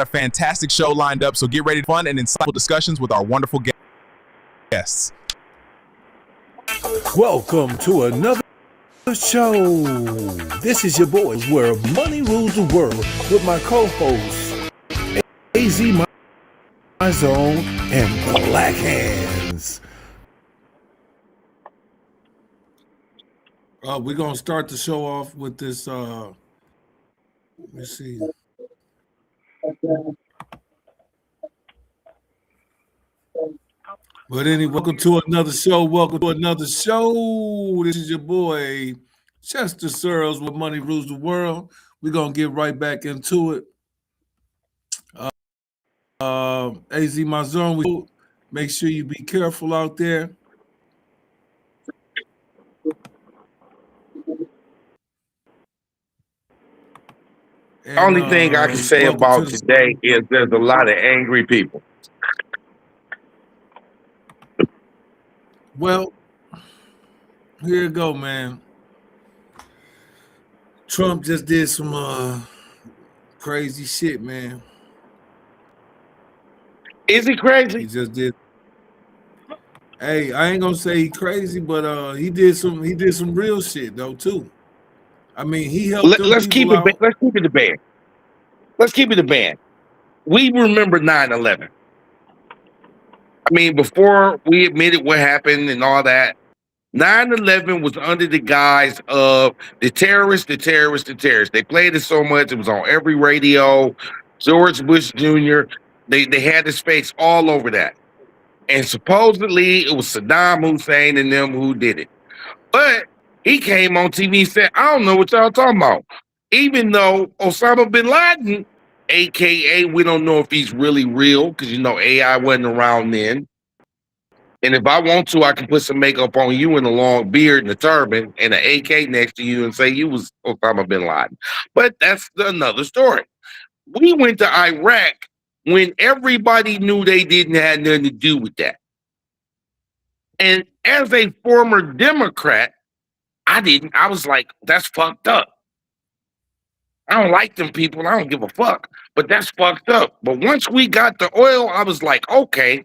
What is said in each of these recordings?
a fantastic show lined up, so get ready for fun and insightful discussions with our wonderful guests. Welcome to another show. This is your boys where money rules the world with my co-hosts AZ, My Zone, and Black Hands. We're gonna start the show off with this. Let me see. But anyway, welcome to another show. Welcome to another show. This is your boy Chester Searles with Money Rules the World. We're gonna get right back into it. AZ, My Zone. Make sure you be careful out there. The only thing I can say about today is there's a lot of angry people. Well, here you go, man. Trump just did some crazy shit, man. Is he crazy? He just did. Hey, I ain't gonna say he crazy, but he did some real shit though too. I mean, he helped. Let's keep it. Let's keep it a band. Let's keep it a band. We remember 9/11. I mean, before we admitted what happened and all that, 9/11 was under the guise of the terrorists. They played it so much; it was on every radio. George Bush Jr. They had his face all over that, and supposedly it was Saddam Hussein and them who did it. But he came on TV and said, I don't know what y'all talking about. Even though Osama bin Laden, AKA, we don't know if he's really real, because AI wasn't around then. And if I want to, I can put some makeup on you and a long beard and a turban and an AK next to you and say you was Osama bin Laden. But that's another story. We went to Iraq when everybody knew they didn't have nothing to do with that. And as a former Democrat, I was like, that's fucked up. I don't like them people. I don't give a fuck. But that's fucked up. But once we got the oil, I was like, okay,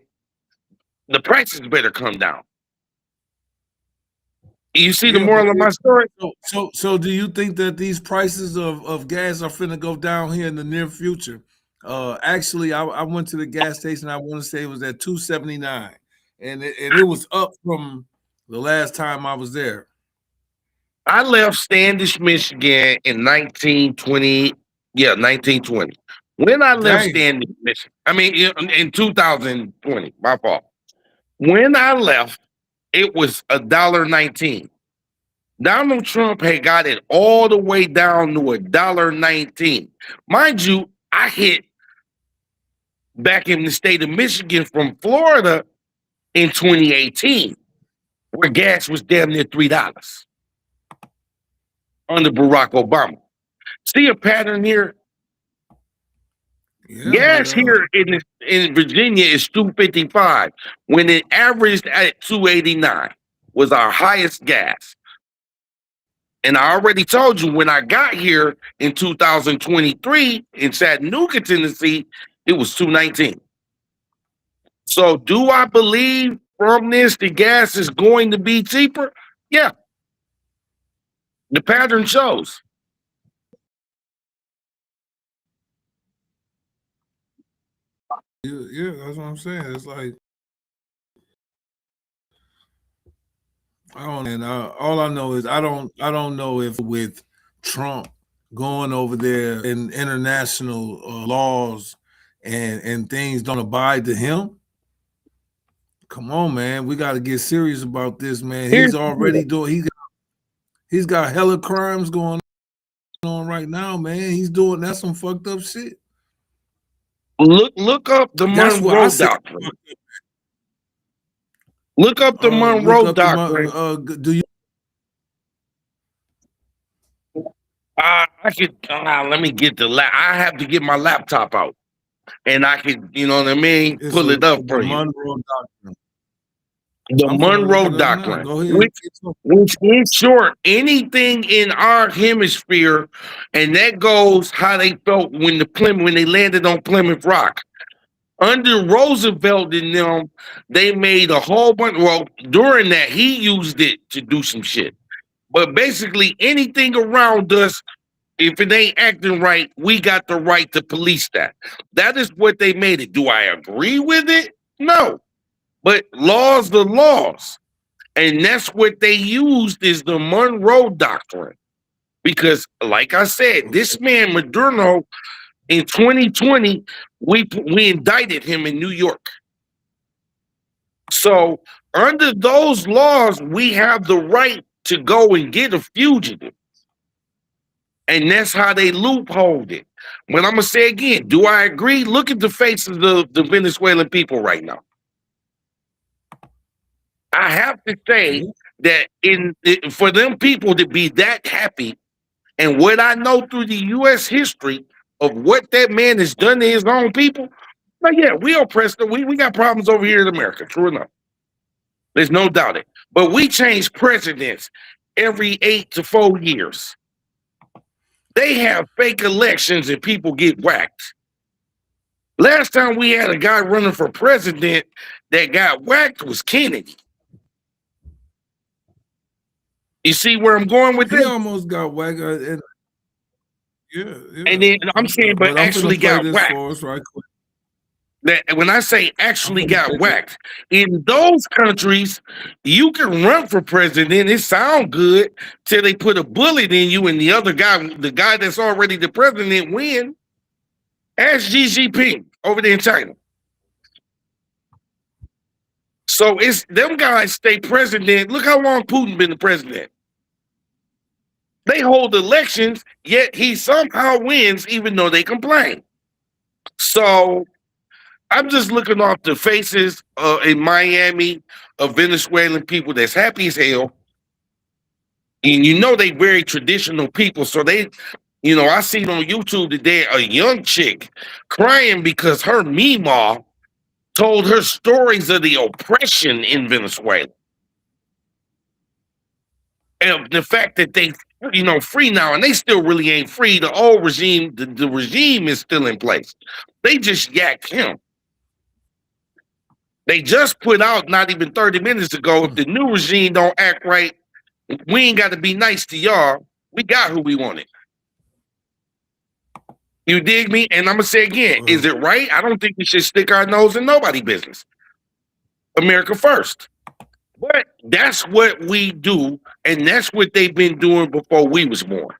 the prices better come down. You see the moral of my story? So do you think that these prices of gas are finna go down here in the near future? Actually, I went to the gas station. I want to say it was at $2.79, and it was up from the last time I was there. I left Standish, Michigan in 1920. Yeah, 1920. When I left Standish, Michigan, I mean, in 2020, my fault. When I left, it was $1.19. Donald Trump had got it all the way down to $1.19. Mind you, I hit back in the state of Michigan from Florida in 2018, where gas was damn near $3 under Barack Obama. See a pattern here? Yeah, gas here in Virginia is $2.55 when it averaged at $2.89 was our highest gas. And I already told you when I got here in 2023 in Chattanooga, Tennessee, it was $2.19. So do I believe from this the gas is going to be cheaper? Yeah. The pattern shows. Yeah, that's what I'm saying. It's like all I know is I don't know if with Trump going over there in international laws and things don't abide to him. Come on, man, we got to get serious about this, man. He's already doing. He's got hella crimes going on right now, man. He's doing that's some fucked up shit. Look up the Monroe Doctrine. Look up the Monroe Doctrine. Do you? I could. Let me get I have to get my laptop out, and I could. You know what I mean? Pull it up for you. Monroe Doctrine. The I'm finna look Monroe it up now. Doctrine, Go ahead. which in short, anything in our hemisphere, and that goes how they felt when they landed on Plymouth Rock. Under Roosevelt and them, they made a whole bunch. Well, during that, he used it to do some shit. But basically, anything around us, if it ain't acting right, we got the right to police that. That is what they made it. Do I agree with it? No. But laws the laws. And that's what they used is the Monroe Doctrine. Because, like I said, this man, Maduro, in 2020, we indicted him in New York. So under those laws, we have the right to go and get a fugitive. And that's how they loopholed it. But I'm going to say again, do I agree? Look at the faces of the Venezuelan people right now. I have to say that for them people to be that happy, and what I know through the U.S. history of what that man has done to his own people, like, yeah, we oppressed them. We got problems over here in America, true enough. There's no doubt it. But we change presidents every 8 to 4 years. They have fake elections and people get whacked. Last time we had a guy running for president that got whacked was Kennedy. You see where I'm going with He this? almost got whacked. Yeah. And then I'm saying, but actually got whacked. For us right quick. That when I say actually got whacked, in those countries, you can run for president. It sounds good till they put a bullet in you, and the other guy, the guy that's already the president, win. Ask Xi Jinping over there in China. So it's them guys stay president. Look how long Putin been the president. They hold elections, yet he somehow wins, even though they complain. So I'm just looking off the faces in Miami of Venezuelan people that's happy as hell. And you know they very traditional people. So they, I seen on YouTube today a young chick crying because her Meemaw told her stories of the oppression in Venezuela. And the fact that they, free now, and they still really ain't free. The old regime, the regime is still in place. They just yacked him. They just put out not even 30 minutes ago, if the new regime don't act right, we ain't got to be nice to y'all. We got who we wanted. You dig me? And I'm going to say again, is it right? I don't think we should stick our nose in nobody's business. America first. But that's what we do, and that's what they've been doing before we was born.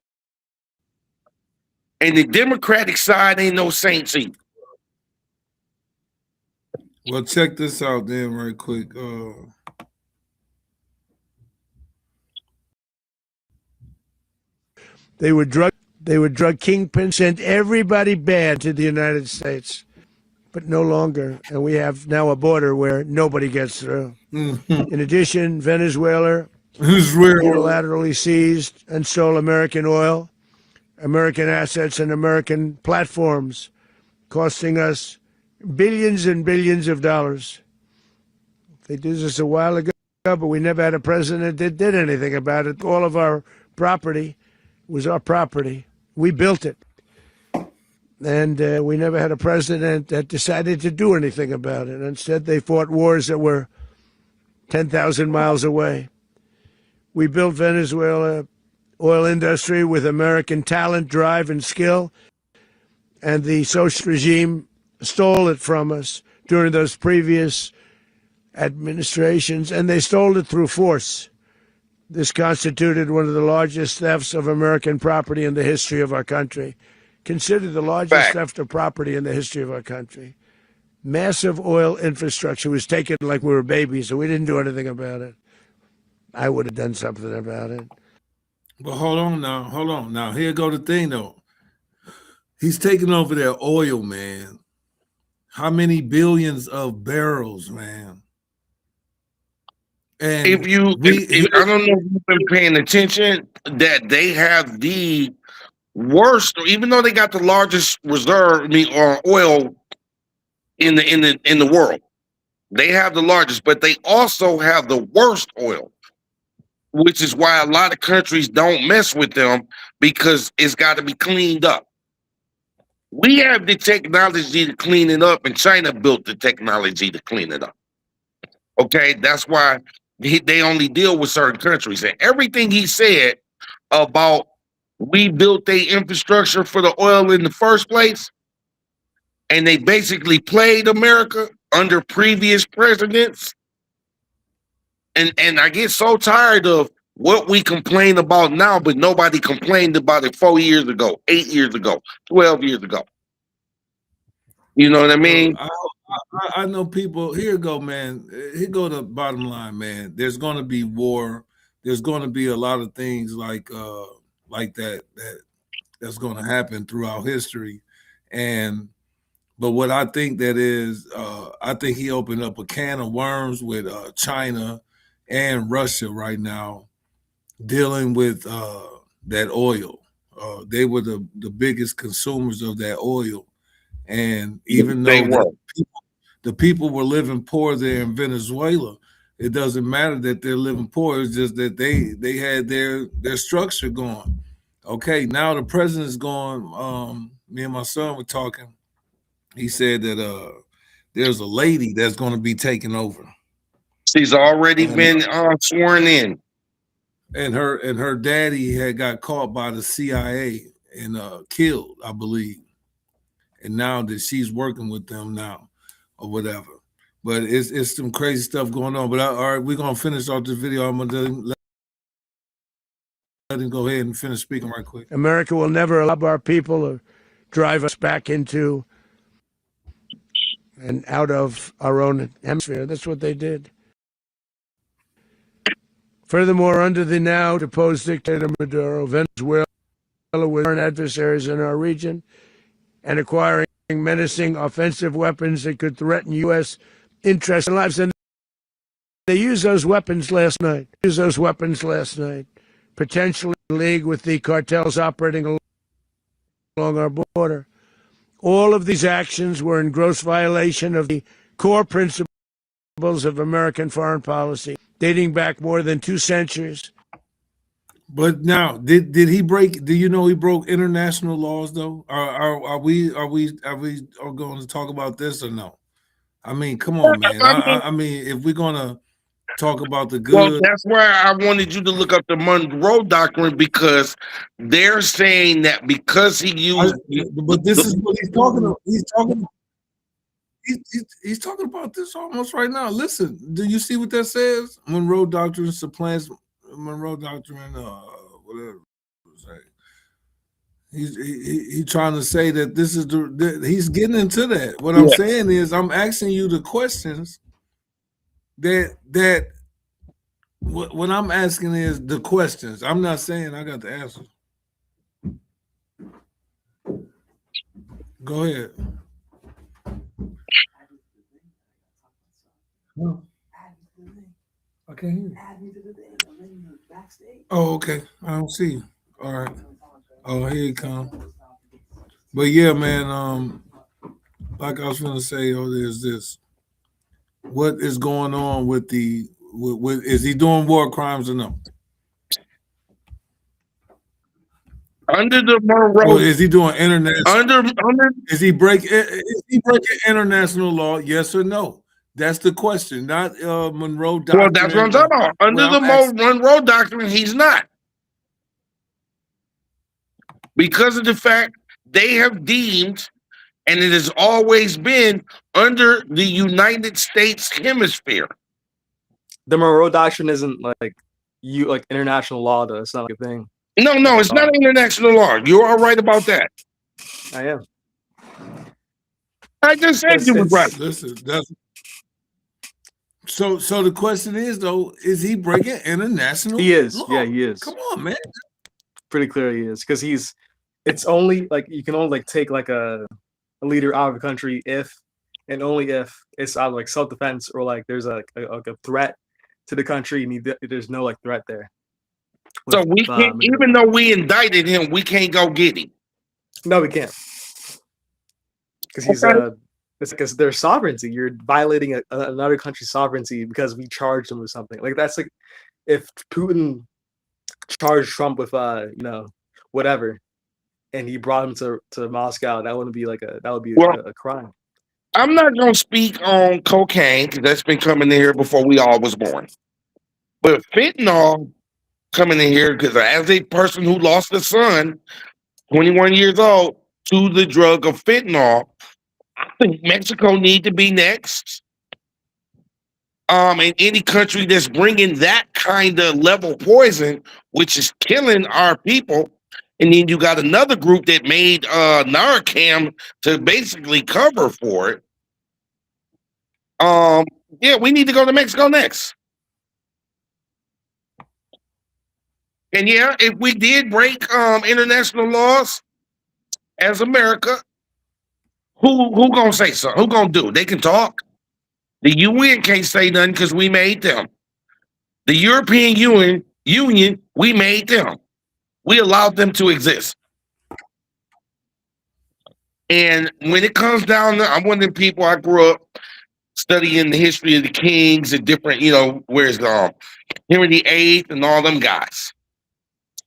And the Democratic side ain't no saints either. Well, check this out then right quick. They were drug kingpins, sent everybody bad to the United States, but no longer. And we have now a border where nobody gets through. In addition, Venezuela unilaterally seized and stole American oil, American assets, and American platforms, costing us billions and billions of dollars. They did this a while ago, but we never had a president that did anything about it. All of our property was our property. We built it. And we never had a president that decided to do anything about it. Instead, they fought wars that were 10,000 miles away. We built Venezuela oil industry with American talent, drive, and skill. And the socialist regime stole it from us during those previous administrations, and they stole it through force. This constituted one of the largest thefts of American property in the history of our country. Considered the largest theft of property in the history of our country. Massive oil infrastructure was taken like we were babies, and we didn't do anything about it. I would have done something about it. But hold on now. Here go the thing, though. He's taking over their oil, man. How many billions of barrels, man? And I don't know if you've been paying attention, that they have the worst, even though they got the largest reserve, oil in the world. They have the largest, but they also have the worst oil, which is why a lot of countries don't mess with them because it's got to be cleaned up. We have the technology to clean it up, and China built the technology to clean it up. Okay, that's why they only deal with certain countries. And everything he said about we built the infrastructure for the oil in the first place, and they basically played America under previous presidents. And I get so tired of what we complain about now, but nobody complained about it 4 years ago, 8 years ago, 12 years ago. You know what I mean? I know people. Here you go, man. Here go the bottom line, man. There's going to be war. There's going to be a lot of things like that's going to happen throughout history. But what I think that is, I think he opened up a can of worms with China and Russia right now, dealing with that oil. They were the biggest consumers of that oil. And even though the people were living poor there in Venezuela, it doesn't matter that they're living poor. It's just that they had their structure going. Okay, now the president's gone. Me and my son were talking. He said that there's a lady that's going to be taking over. She's already been sworn in. And her daddy had got caught by the CIA and killed, I believe. And now that she's working with them now or whatever. But it's some crazy stuff going on. But all right, we're going to finish off this video. I'm going to let him go ahead and finish speaking right quick. America will never allow our people or drive us back into and out of our own hemisphere. That's what they did. Furthermore, under the now deposed dictator Maduro, Venezuela was foreign adversaries in our region and acquiring menacing offensive weapons that could threaten U.S. interests and lives. And they used those weapons last night. Potentially in league with the cartels operating along our border. All of these actions were in gross violation of the core principles of American foreign policy, dating back more than 2 centuries. But now, did he break? Do you know he broke international laws though? Are we going to talk about this or no? I mean, come on, man. I mean, if we're gonna talk about the good, well, that's why I wanted you to look up the Monroe Doctrine, because they're saying that because he used. But this is what he's talking about. He's talking about this almost right now. Listen, do you see what that says? Monroe Doctrine supplants Monroe Doctrine, whatever. He's trying to say that this is he's getting into that. What I'm saying is, I'm asking you the questions that what I'm asking is the questions. I'm not saying I got the answers. Go ahead. No. I can't hear you. Oh, okay. I don't see you. All right. Oh, here you come. But yeah, man, like I was gonna say, there's this. What is going on with is he doing war crimes or no? Under the Monroe, is he doing international? Under is he breaking international law? Yes or no? That's the question, not Monroe Doctrine. Well, that's what I'm talking about. Under the Monroe Doctrine, he's not. Because of the fact they have deemed, and it has always been under the United States hemisphere. The Monroe Doctrine isn't like international law, though. It's not like a thing. No, it's not international law. You're all right about that. I am. I just said you were right. Listen, so the question is though, is he breaking international? He is. law? Yeah, he is. Come on, man. Pretty clear he is, because it's only like you can only take like a leader out of a country if and only if it's out of like self-defense or like there's a threat to the country and there's no like threat there. So we can't, even though we indicted him, we can't go get him. No, we can't, because It's because their sovereignty. You're violating another country's sovereignty because we charged them with something. Like that's like if Putin charged Trump with whatever, and he brought him to Moscow, that would be Well, a crime. I'm not gonna speak on cocaine because that's been coming in here before we all was born. But fentanyl coming in here because as a person who lost a son, 21 years old, to the drug of fentanyl, I think Mexico need to be next. And any country that's bringing that kind of level poison, which is killing our people. And then you got another group that made Narcan to basically cover for it. Yeah, we need to go to Mexico next. And yeah, if we did break international laws as America, who gonna say something? Who gonna do it? They can talk. The UN can't say nothing because we made them. The European Union, we made them. We allowed them to exist. And when it comes down to, I'm one of the people, I grew up studying the history of the kings and different, where's Henry VIII and all them guys.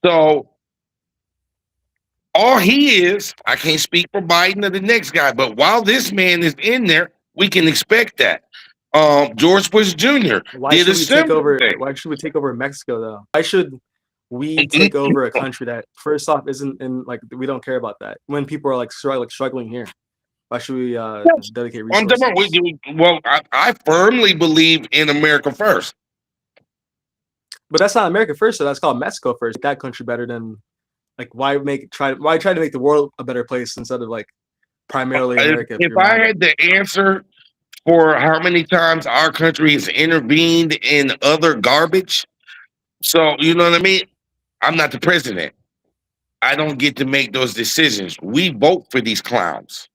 So all he is, I can't speak for Biden or the next guy, but while this man is in there, we can expect that. George Bush Jr. Why did should a we take similar over? thing. Why should we take over Mexico though? Why should we take over a country that first off isn't in like we don't care about that when people are like struggling here? Why should we dedicate resources? Well, I firmly believe in America first. But that's not America first, so that's called Mexico first. That country better than like why try to make the world a better place instead of like primarily America? If I had the answer for how many times our country has intervened in other garbage, so you know what I mean? I'm not the president. I don't get to make those decisions. We vote for these clowns,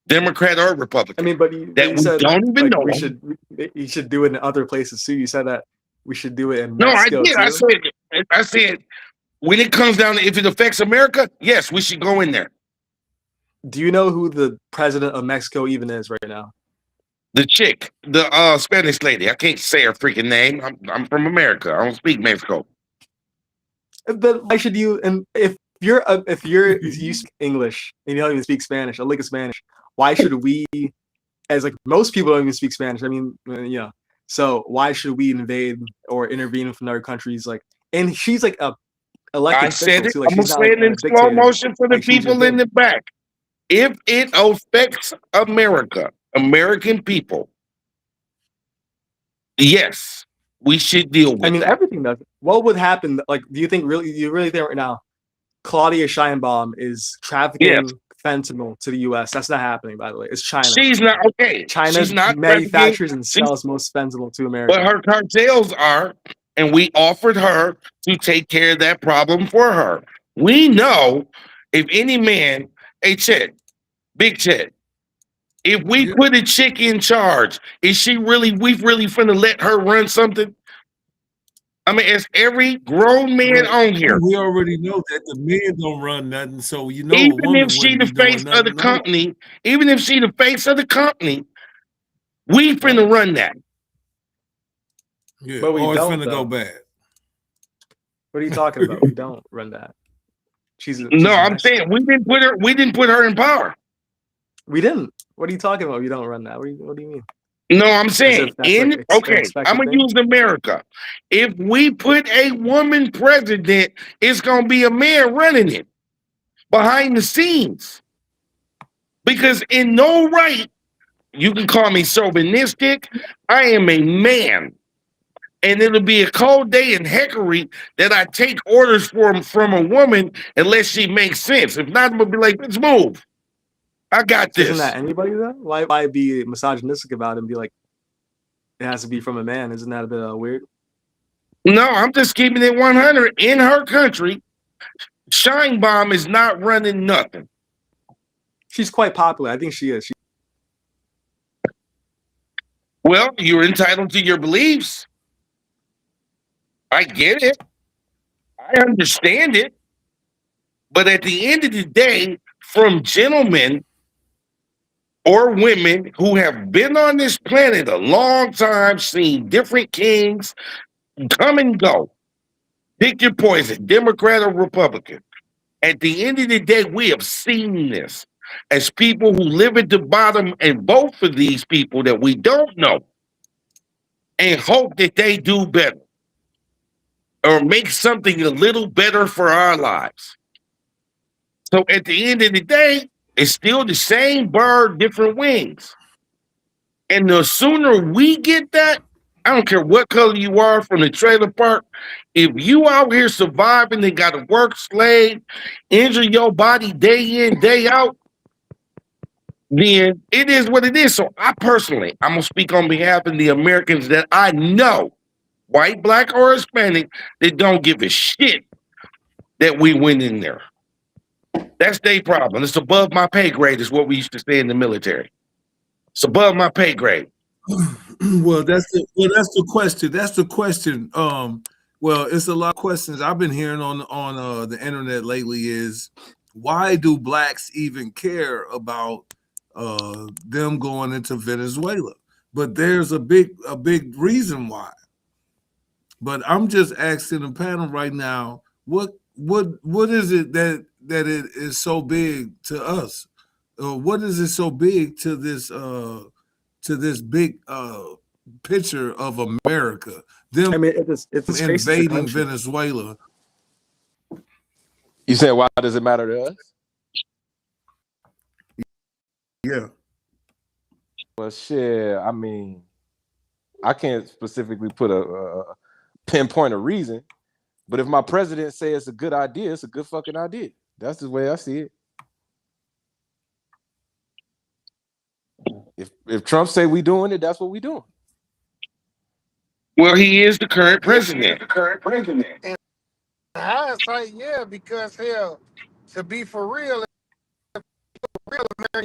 Democrat or Republican. I mean, but you said don't even know. You should do it in other places too. You said that we should do it in No, Mexico. I did. I said when it comes down to if it affects America, yes, we should go in there. Do you know who the president of Mexico even is right now? The chick, the Spanish lady. I can't say her freaking name. I'm from America. I don't speak Mexico. But why should you? And if you speak English and you don't even speak Spanish, a lick of Spanish, why should we, as like most people don't even speak Spanish? I mean, so why should we invade or intervene with other countries? Like, and she's like a elected. I said it. Too, like, I'm gonna say it in slow motion for the people in the back. If it affects America, American people, yes, we should deal with. I mean, everything does. What would happen? Like, do you really think right now, Claudia Sheinbaum is trafficking fentanyl to the U.S.? That's not happening, by the way. It's China. She's not okay. China manufactures and sells most fentanyl to America. But her cartels are, and we offered her to take care of that problem for her. We know if any man, hey Chet, Big Chet, if we put a chick in charge, we really finna let her run something? I mean, it's every grown man on here. We already know that the men don't run nothing, so even if she the face of the company, we finna run that. Yeah, but we don't. It's finna go bad. What are you talking about? We don't run that. I'm saying we didn't put her in power. We didn't. What are you talking about? We don't run that. What do you mean? No, I'm saying I'm gonna use America. If we put a woman president, it's gonna be a man running it behind the scenes. Because in no right, you can call me chauvinistic. I am a man. And it'll be a cold day in heckery that I take orders from a woman unless she makes sense. If not, I'm gonna be like, let's move. I got this. Isn't that anybody though? Why be misogynistic about it and be like, it has to be from a man? Isn't that a bit weird? No, I'm just keeping it 100. In her country, Sheinbaum is not running nothing. She's quite popular. I think she is. Well, you're entitled to your beliefs. I get it. I understand it. But at the end of the day, from gentlemen or women who have been on this planet a long time, seen different kings come and go. Pick your poison, Democrat or Republican. At the end of the day, we have seen this as people who live at the bottom and vote for these people that we don't know and hope that they do better or make something a little better for our lives. So at the end of the day, it's still the same bird, different wings. And the sooner we get that, I don't care what color you are from the trailer park, if you out here surviving and got to work, slave, injure your body day in, day out, then it is what it is. So I personally, I'm going to speak on behalf of the Americans that I know, white, black, or Hispanic, that don't give a shit that we went in there. That's their problem. It's above my pay grade, is what we used to say in the military. It's above my pay grade. Well, that's the question. That's the question. Well, it's a lot of questions I've been hearing on the internet lately. Is why do blacks even care about them going into Venezuela? But there's a big reason why. But I'm just asking the panel right now, what is it that it is so big to us? What is it so big to this big picture of America? Them, I mean, it's invading Venezuela. You said, why does it matter to us? Yeah. Well, shit. I mean, I can't specifically put a pinpoint a reason, but if my president say it's a good idea, it's a good fucking idea. That's the way I see it. If Trump say we doing it, that's what we doing. Well, he is the current president. In hindsight, yeah, because hell, to be for real, America,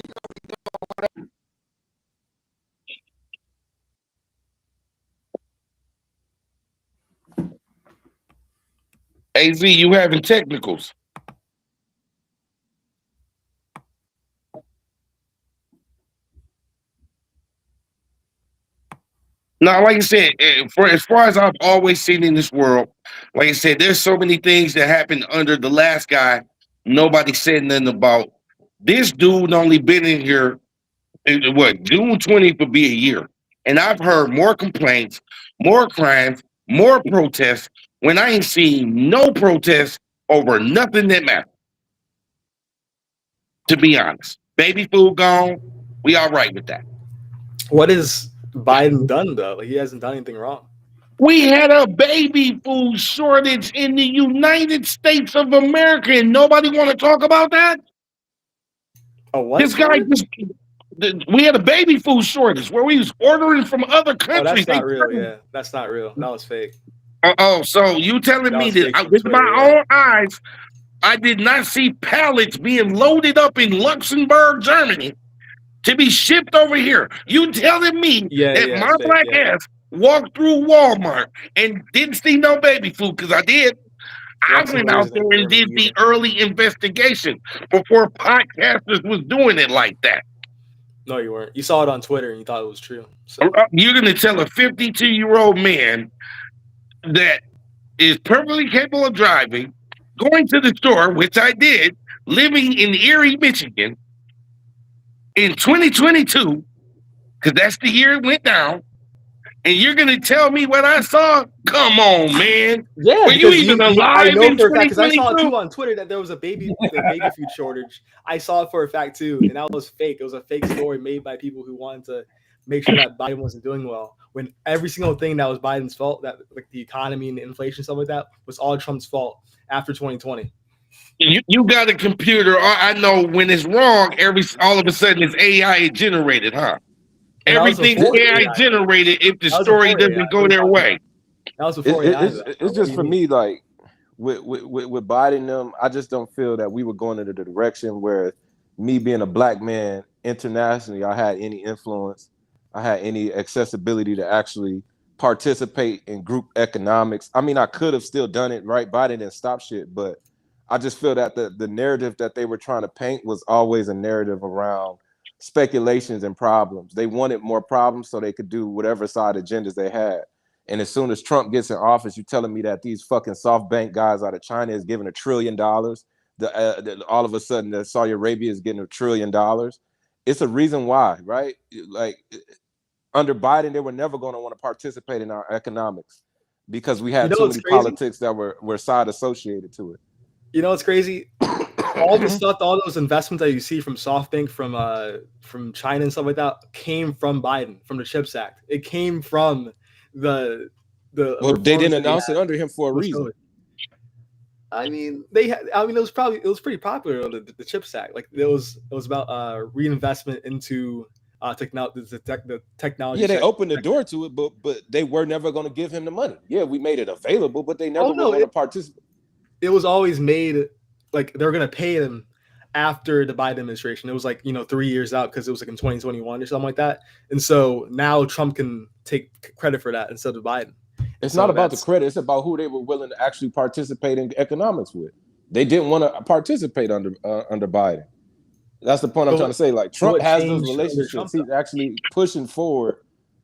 AZ, you having technicals. Now, like I said, for as far as I've always seen in this world, like I said, there's so many things that happened under the last guy. Nobody said nothing about. This dude only been in here, June 20th would be a year. And I've heard more complaints, more crimes, more protests when I ain't seen no protests over nothing that matters. To be honest, baby food gone. We all right with that. What has Biden done though? Like, he hasn't done anything wrong. We had a baby food shortage in the United States of America, and nobody want to talk about that. Oh, what? This guy just. We had a baby food shortage where we was ordering from other countries. Oh, that's not real. Yeah, that's not real. That was fake. So you telling me that with my own eyes, I did not see pallets being loaded up in Luxembourg, Germany, to be shipped over here. You telling me that my black ass walked through Walmart and didn't see no baby food? Because I did. I went out there and did the early investigation before podcasters was doing it like that. No, you weren't. You saw it on Twitter and you thought it was true. So. You're going to tell a 52-year-old man that is perfectly capable of driving, going to the store, which I did, living in Erie, Michigan, in 2022, because that's the year it went down, and you're going to tell me what I saw? Come on, man. Yeah, were you even alive? I know in for a fact, because I saw it 2022? too on Twitter that there was a baby food shortage. I saw it for a fact too, and that was fake. It was a fake story made by people who wanted to make sure that Biden wasn't doing well. When every single thing that was Biden's fault, that like the economy and the inflation, stuff like that, was all Trump's fault after 2020. You got a computer. I know when it's wrong, all of a sudden it's AI generated, huh? Everything's AI generated if the story doesn't go their way. That was before it's just for me, like with Biden them, I just don't feel that we were going in the direction where me being a black man internationally, I had any influence, I had any accessibility to actually participate in group economics. I mean, I could have still done it, right? Biden didn't stop shit, but I just feel that the narrative that they were trying to paint was always a narrative around speculations and problems. They wanted more problems so they could do whatever side agendas they had. And as soon as Trump gets in office, you're telling me that these fucking SoftBank guys out of China is giving $1 trillion. All of a sudden, that Saudi Arabia is getting $1 trillion. It's a reason why, right? Like under Biden, they were never going to want to participate in our economics because we had too many politics that were side associated to it. You know what's crazy? All the stuff, all those investments that you see from SoftBank, from China and stuff like that, came from Biden, from the CHIPS Act. It came from the. Well, they didn't announce it under him for a reason. I mean, it was pretty popular on the CHIPS Act. Like it was about reinvestment into the technology. Yeah, they opened the door to it, but they were never going to give him the money. Yeah, we made it available, but they never were going to participate. It was always made like they were going to pay them after the Biden administration. It was like 3 years out because it was like in 2021 or something like that. And so now Trump can take credit for that instead of Biden. It's not about the credit. It's about who they were willing to actually participate in economics with. They didn't want to participate under Biden. That's the point I'm trying to say. Like Trump has those relationships. He's actually pushing forward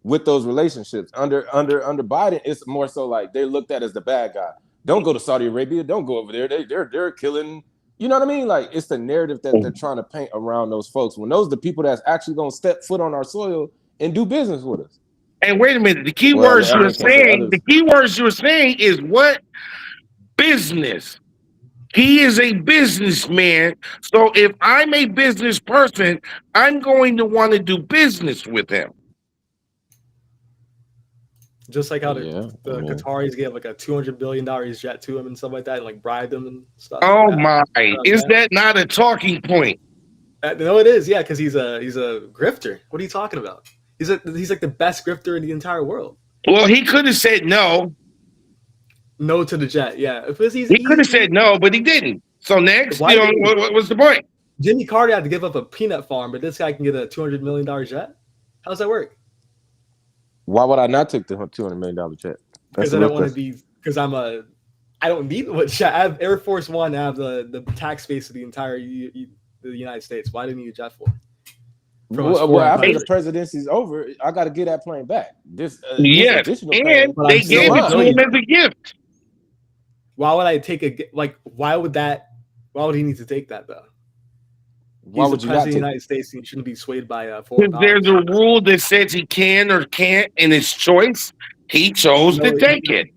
with those relationships. Under Biden, it's more so like they're looked at as the bad guy. Don't go to Saudi Arabia. Don't go over there. They're killing. You know what I mean? Like it's the narrative that they're trying to paint around those folks. When those are the people that's actually going to step foot on our soil and do business with us. And wait a minute, the key words you were saying is what? Business. He is a businessman. So if I'm a business person, I'm going to want to do business with him. Just like how the Qataris gave like a $200 billion jet to him and stuff like that, and like bribed him and stuff. Oh my! Is that not a talking point? No, it is. Yeah, because he's a grifter. What are you talking about? He's like the best grifter in the entire world. Well, he could have said no. No to the jet. Yeah, because he could have said no, but he didn't. So next, what was the point? Jimmy Carter had to give up a peanut farm, but this guy can get a $200 million jet. How does that work? Why would I not take the $200 million jet? Because I don't want to be. Because I don't need what jet. I have Air Force One. I have the tax base of the entire the United States. Why do you need a jet for? Well, after the presidency's over, I got to get that plane back. This and they gave it to him as a gift. Why would I take Why would he need to take that though? Why would you not take the United States? And he shouldn't be swayed by foreign dollars. There's a rule that says he can or can't, and it's choice. He chose to take it.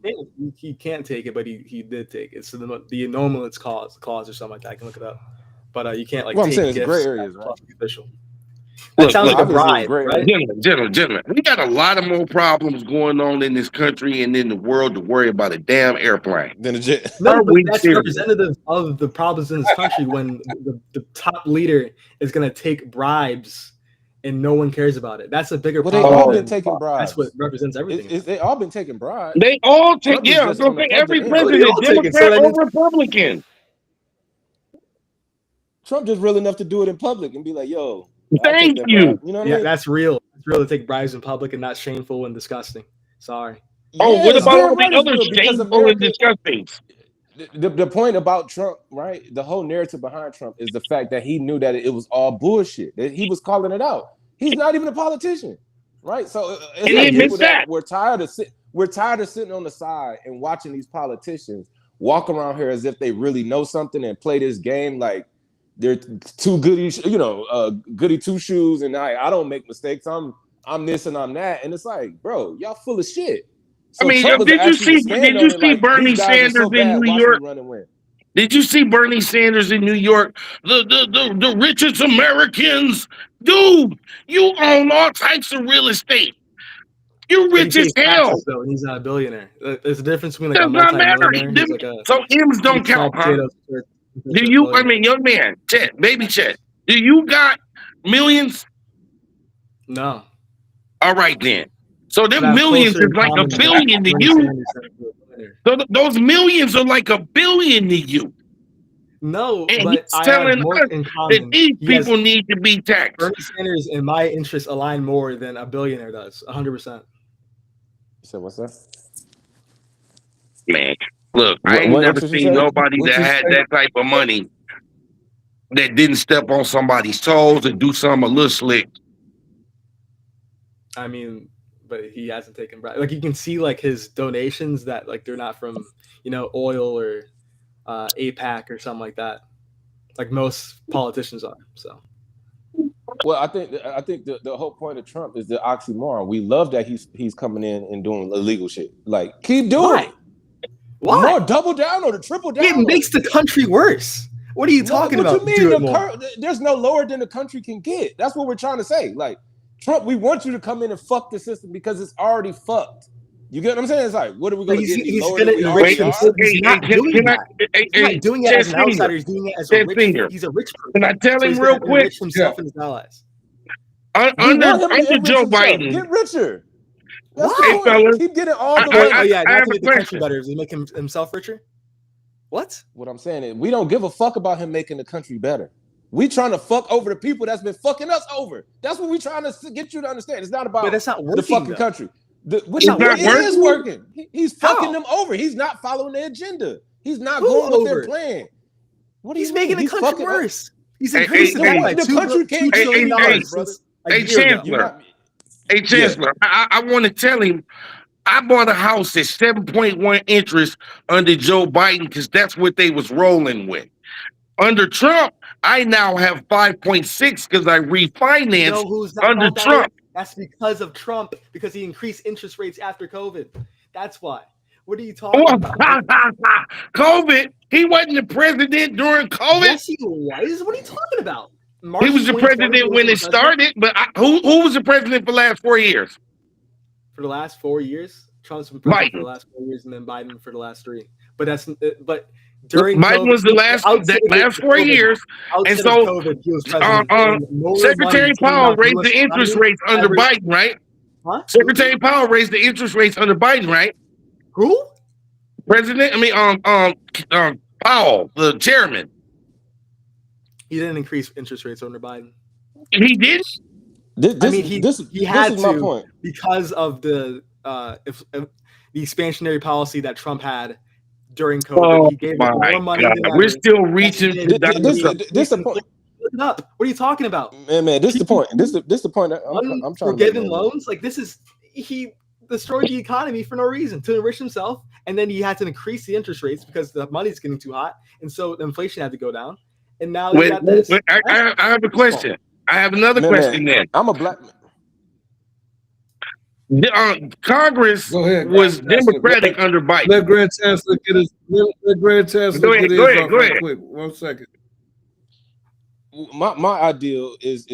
He can't take it, but he did take it. It's the anomalous clause or something like that. I can look it up. But you can't I'm saying it's gray areas, right? Official. That sounds like a bribe, right? Gentlemen, we got a lot of more problems going on in this country and in the world to worry about a damn airplane. No, but that's representative of the problems in this country when the top leader is going to take bribes and no one cares about it. That's a bigger problem. They all been taking bribes. That's what represents everything. They all been taking bribes. They all take, every president, Democrat or Republican. Trump just real enough to do it in public and be like, yo, thank you. You know what I mean? That's real. It's real to take bribes in public and not shameful and disgusting. Sorry. What about all the other shameful and disgusting? The point about Trump, right? The whole narrative behind Trump is the fact that he knew that it was all bullshit. That he was calling it out. He's not even a politician, right? So we're tired of sitting on the side and watching these politicians walk around here as if they really know something and play this game like they're too goody, goody two shoes, and I don't make mistakes. I'm this and I'm that, and it's like, bro, y'all full of shit. So did you see Bernie Sanders in New York? Did you see Bernie Sanders in New York? The richest Americans, dude. You own all types of real estate. You're rich as hell. Though, he's not a billionaire. There's a difference between a multi-millionaire. So M's don't count, huh? Do you? I mean, young man, Chet, baby Chet. Do you got millions? No. All right then. So them millions is like a billion to you. So those millions are like a billion to you. No, and but he's telling us that these people need to be taxed. Bernie Sanders and my interests align more than a billionaire does. 100%. So what's that? Man, look, I ain't never seen nobody that had that type of money. that didn't step on somebody's toes and do something a little slick. I mean, but he hasn't taken bribe. Like you can see, like his donations that like they're not from oil or APAC or something like that. Like most politicians are. So. Well, I think the whole point of Trump is the oxymoron. We love that he's coming in and doing illegal shit. Like, keep doing it. Why? More double down or the triple down. It makes the country worse. What are you talking about? What you mean? There's no lower than the country can get. That's what we're trying to say. Like, Trump, we want you to come in and fuck the system because it's already fucked. You get what I'm saying? It's like, what are we going to get? He's going to enrich himself. He's not doing that. He's not doing it as an outsider. He's doing it as a rich. He's a rich person. Can I tell him real quick? Himself and his allies. Under Joe Biden, get richer. Hey, fellas, keep getting all the way. Oh yeah, not to make the country better. Does he make himself richer? What I'm saying is, we don't give a fuck about him making the country better. We trying to fuck over the people that's been fucking us over. That's what we trying to get you to understand. It's not about that's not working, the fucking though. country. It is working. He's fucking them over. He's not following their agenda. He's not going with their plan. What he's making the country worse. He's increasing the country can't $2 trillion, brother. Hey, Chancellor, I want to tell him I bought a house at 7.1 interest under Joe Biden because that's what they was rolling with. Under Trump, I now have 5.6 because I refinanced under Trump. That's because of Trump, because he increased interest rates after COVID. That's why. What are you talking about? COVID? He wasn't the president during COVID? Yes, he was. What are you talking about? He was the president when it started, but who was the president for the last 4 years? For the last 4 years? Trump's been president for the last 4 years, and then Biden for the last 3. But during Biden was the last 4 years, and so COVID, Secretary Powell raised the interest rates under Biden, right? Huh? Secretary Powell raised the interest rates under Biden, right? Who? President? I mean, Powell, the chairman. He didn't increase interest rates under Biden. He did. He had to, my point, because of the expansionary policy that Trump had during COVID. He gave more money than ever. We're still reaching. This the point. What are you talking about? Man, this is the point. This is the point. I'm trying to giving loans. Like he destroyed the economy for no reason to enrich himself, and then he had to increase the interest rates because the money's getting too hot, and so the inflation had to go down. And now you got this. I have a question. I have another question. Then I'm a black man. Congress was Democratic under Biden. Let Grand Chancellor get his. Let Grand Chancellor get his. Go ahead. Quick, 1 second. My ideal is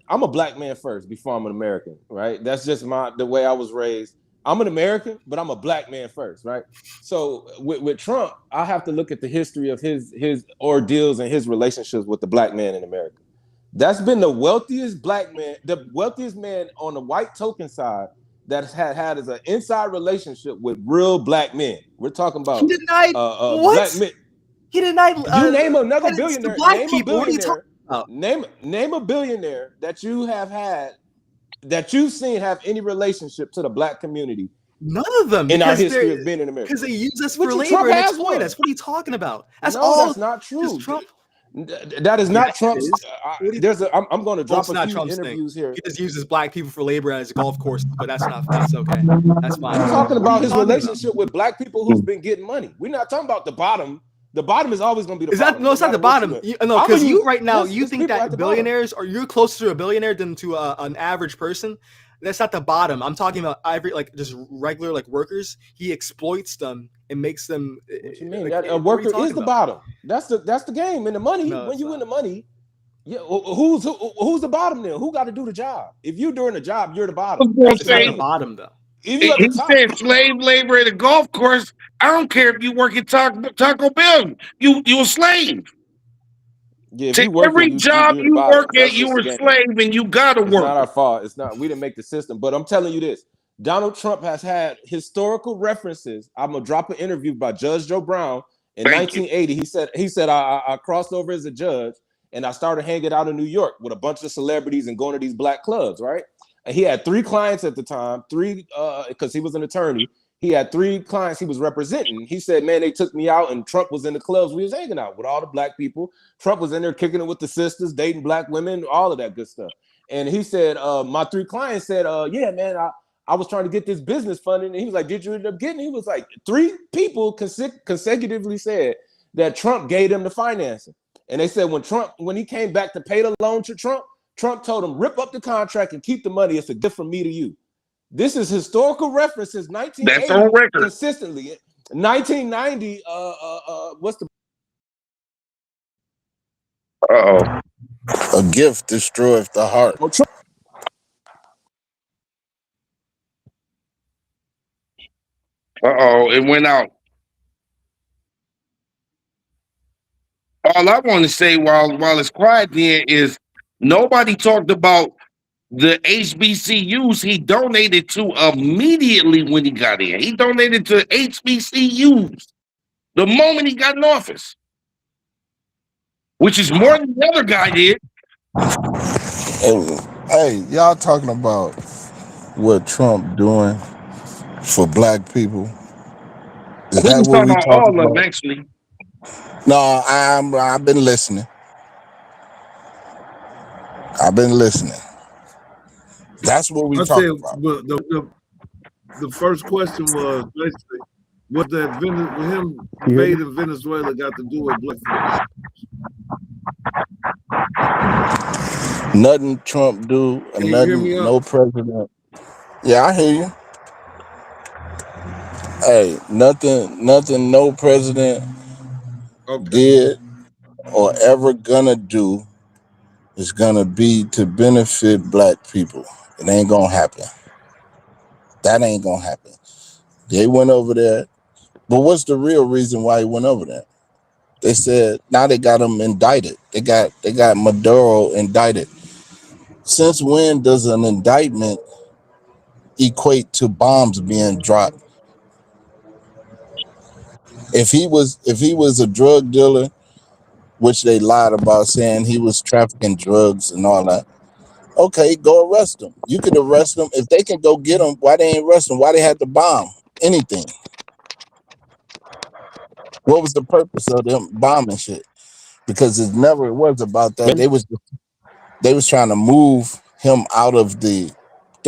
I'm a black man first before I'm an American, right? That's just the way I was raised. I'm an American, but I'm a black man first, right? So with Trump, I have to look at the history of his ordeals and his relationships with the black man in America. That's been the wealthiest black man, the wealthiest man on the white token side that has had as an inside relationship with real black men. We're talking about black men. He denied. You name another billionaire. Black people. What are you talking about? Name a billionaire that you have had, that you've seen have any relationship to the black community. None of them in our history of being in America. Because they use us for labor and exploit us. What are you talking about? That's That's not true. That is not Trump's. I'm going to drop a few interviews here. He just uses black people for labor as a golf course, but that's okay. That's fine. I'm talking about his relationship with black people who's been getting money. We're not talking about the bottom. The bottom is always going to be the bottom. No, it's not the bottom. No, because you right now, you think that billionaires, or you're closer to a billionaire than to an average person. That's not the bottom. I'm talking about just regular workers. He exploits them and makes them. What you mean? A worker is the bottom. That's the game and the money. When you win the money, yeah. Who's the bottom then? Who got to do the job? If you're doing the job, you're the bottom. That's not the bottom though. He said slave labor at a golf course. I don't care if you work at Taco Bell. You a slave. Yeah, every job you work at, you were a slave, and you gotta work. It's not our fault. It's not. We didn't make the system. But I'm telling you this: Donald Trump has had historical references. I'm gonna drop an interview by Judge Joe Brown in 1980. He said I crossed over as a judge and I started hanging out in New York with a bunch of celebrities and going to these black clubs, right? And he had 3 clients at the time, 3 because he was an attorney. He had 3 clients he was representing. He said, man, they took me out and Trump was in the clubs. We was hanging out with all the black people. Trump was in there kicking it with the sisters, dating black women, all of that good stuff. And he said, my 3 clients said, yeah, man, I was trying to get this business funding. And he was like, did you end up getting it? He was like, 3 people consecutively said that Trump gave them the financing. And they said when he came back to pay the loan to Trump told him, rip up the contract and keep the money. It's a gift from me to you. This is historical reference since 1980. That's on record. Consistently. 1990, what's the... Uh-oh. A gift destroyeth the heart. Uh-oh, it went out. All I want to say while it's quiet there is nobody talked about the HBCUs he donated to immediately when he got in. He donated to HBCUs the moment he got in office, which is more than the other guy did. Hey, y'all talking about what Trump doing for black people? Is that what we about talking all of them, about? actually. No, I've been listening. That's what we talking about. But the first question was basically what that him invading Venezuela got to do with black folks. Nothing Trump do, and nothing no president. Yeah, I hear you. Hey, nothing no president did or ever gonna do is gonna be to benefit black people. It ain't gonna happen. That ain't gonna happen. They went over there, but what's the real reason why he went over there? They said now they got him indicted. They got Maduro indicted. Since when does an indictment equate to bombs being dropped? If he was a drug dealer, which they lied about, saying he was trafficking drugs and all that, okay, go arrest him. You could arrest him. If they can go get him, why they ain't arrest him? Why they had to bomb anything? What was the purpose of them bombing shit? Because it was about that. They was trying to move him out of they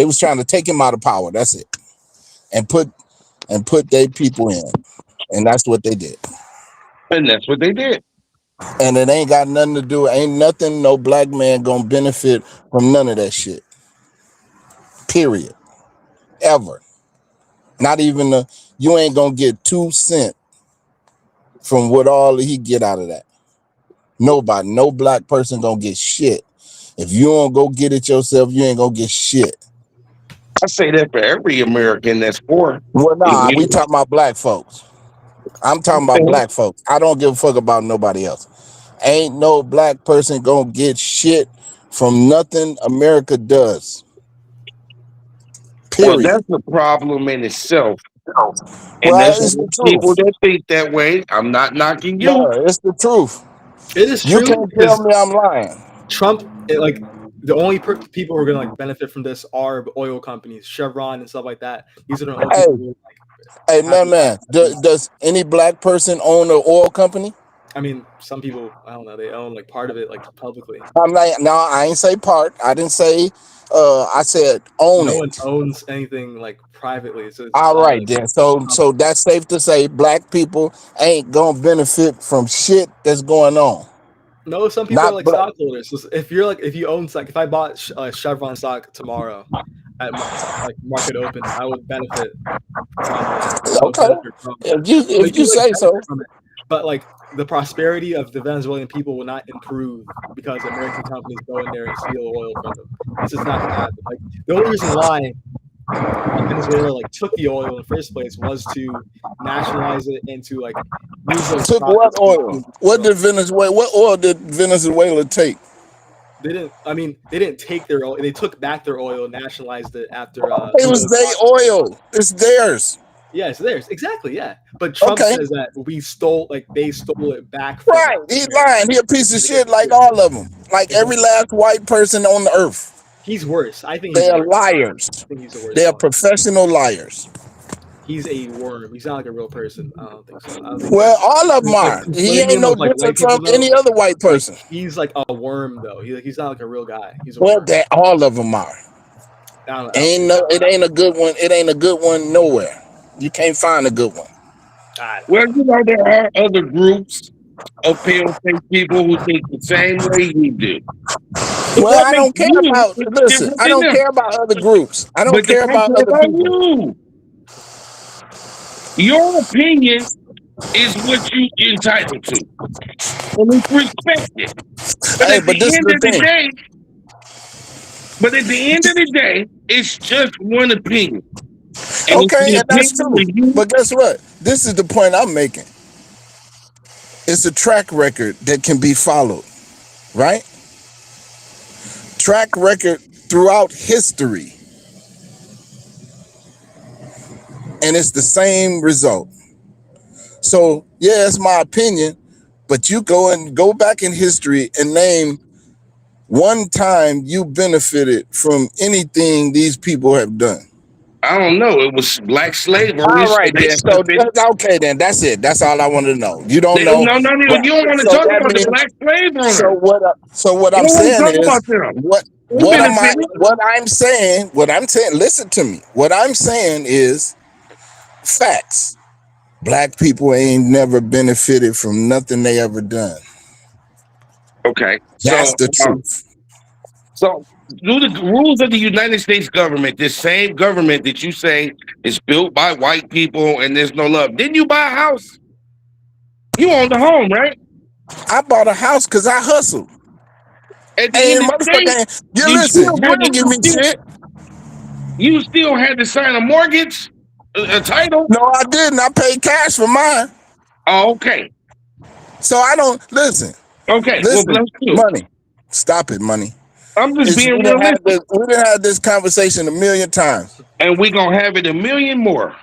was trying to take him out of power. That's it. And put their people in. And that's what they did. And that's what they did. And it ain't got nothing to do, ain't nothing no black man gonna benefit from none of that shit. Period. Ever. Not even you ain't gonna get 2 cents from what all he get out of that. Nobody, no black person gonna get shit. If you don't go get it yourself, you ain't gonna get shit. I say that for every American that's poor. Well, nah, we talking about black folks. I'm talking about black folks. I don't give a fuck about nobody else. Ain't no black person gonna get shit from nothing America does. Period. Well, that's the problem in itself. And Well, there's it's the people truth. that think that way. I'm not knocking you. No, it's the truth. It is You true. can't tell me I'm lying. Trump, the only people who are gonna benefit from this are oil companies, Chevron and stuff like that. These are the only people who Hey, man, does any black person own an oil company? I mean, some people, I don't know, they own like part of it, like publicly. I'm like, no, I ain't say part. I didn't say. I said own it. No one owns anything like privately. So all right, then. So that's safe to say black people ain't gonna benefit from shit that's going on. No, some people are like stockholders. So if you own stock, if I bought Chevron stock tomorrow at like market open, I would benefit from okay. If you say so. But like the prosperity of the Venezuelan people will not improve because American companies go in there and steal oil from them. This is not gonna happen. Like the only reason why Venezuela took the oil in the first place was to nationalize it and to use those. Took what oil? What oil did Venezuela take? They didn't. I mean, they didn't take their oil. They took back their oil, nationalized it after. It was their oil. It's theirs. Yeah, it's theirs. Exactly. Yeah, but Trump says that they stole it back. Right. He's lying. He's a piece of shit like all of them. Like every last white person on the earth. He's worse. I think they are liars. I think he's the worst. They are professional liars. he's a worm. He's not like a real person. I don't think so. I don't think Well, that. all of them Like are. He blaming ain't him no of like white different people from though. any other white Like person. he's like a worm though. He's not like a real guy. He's a Well, worm. that all of them are. I don't Ain't think no, so. it ain't a good one. It ain't a good one nowhere. You can't find a good one. I don't Well, know. you know, there are other groups of pale-faced people who think the same way you do. But Well, what I makes don't care you about. Listen, different I than don't them? care about other groups. I don't But the care about question is other on people. you. Your opinion is what you entitled to, and it's respected. But Hey, at but the this is end the of the thing. day, it's just one opinion, and it's Okay, the and that's opinion true. of you. But guess what? This is the point I'm making. It's a track record that can be followed, right? Track record throughout history, and it's the same result. So, yeah, it's my opinion, but you go back in history and name one time you benefited from anything these people have done. I don't know. It was black slave All owners, so right, they so benefited. okay, then that's it. That's all I want to know. You don't No, know, no, no, but you don't want to so talk that about the means black slave so owners. what? So what You I'm don't want to saying talk is about them. what They what am I? benefited. What I'm saying. Listen to me. What I'm saying is facts. Black people ain't never benefited from nothing they ever done. Okay, That's so the truth. so do the rules of the United States government, this same government that you say is built by white people and there's no love. Didn't you buy a house? You owned a home, right? I bought a house because I hustled. At the And end of the day, motherfucker, you you listen. still You had ain't give me shit. you still had to sign a mortgage, a title. No, I didn't. I paid cash for mine. Oh, okay, So I don't listen. okay. Well, Listen, bless you. money. Stop it, money. I'm just It's being realistic, we done had this conversation a million times. and we're gonna have it a million more.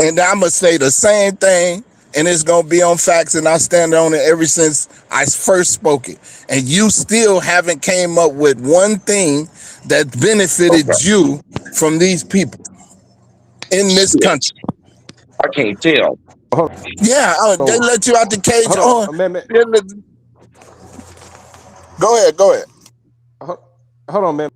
And I'ma say the same thing, and it's gonna be on facts, and I stand on it ever since I first spoke it. And you still haven't came up with one thing that benefited Okay, you from these people in this shit, country. I can't tell. Hold Yeah, they on, let you out the cage. hold on, Oh, amendment. go ahead, go ahead. Hold on, man.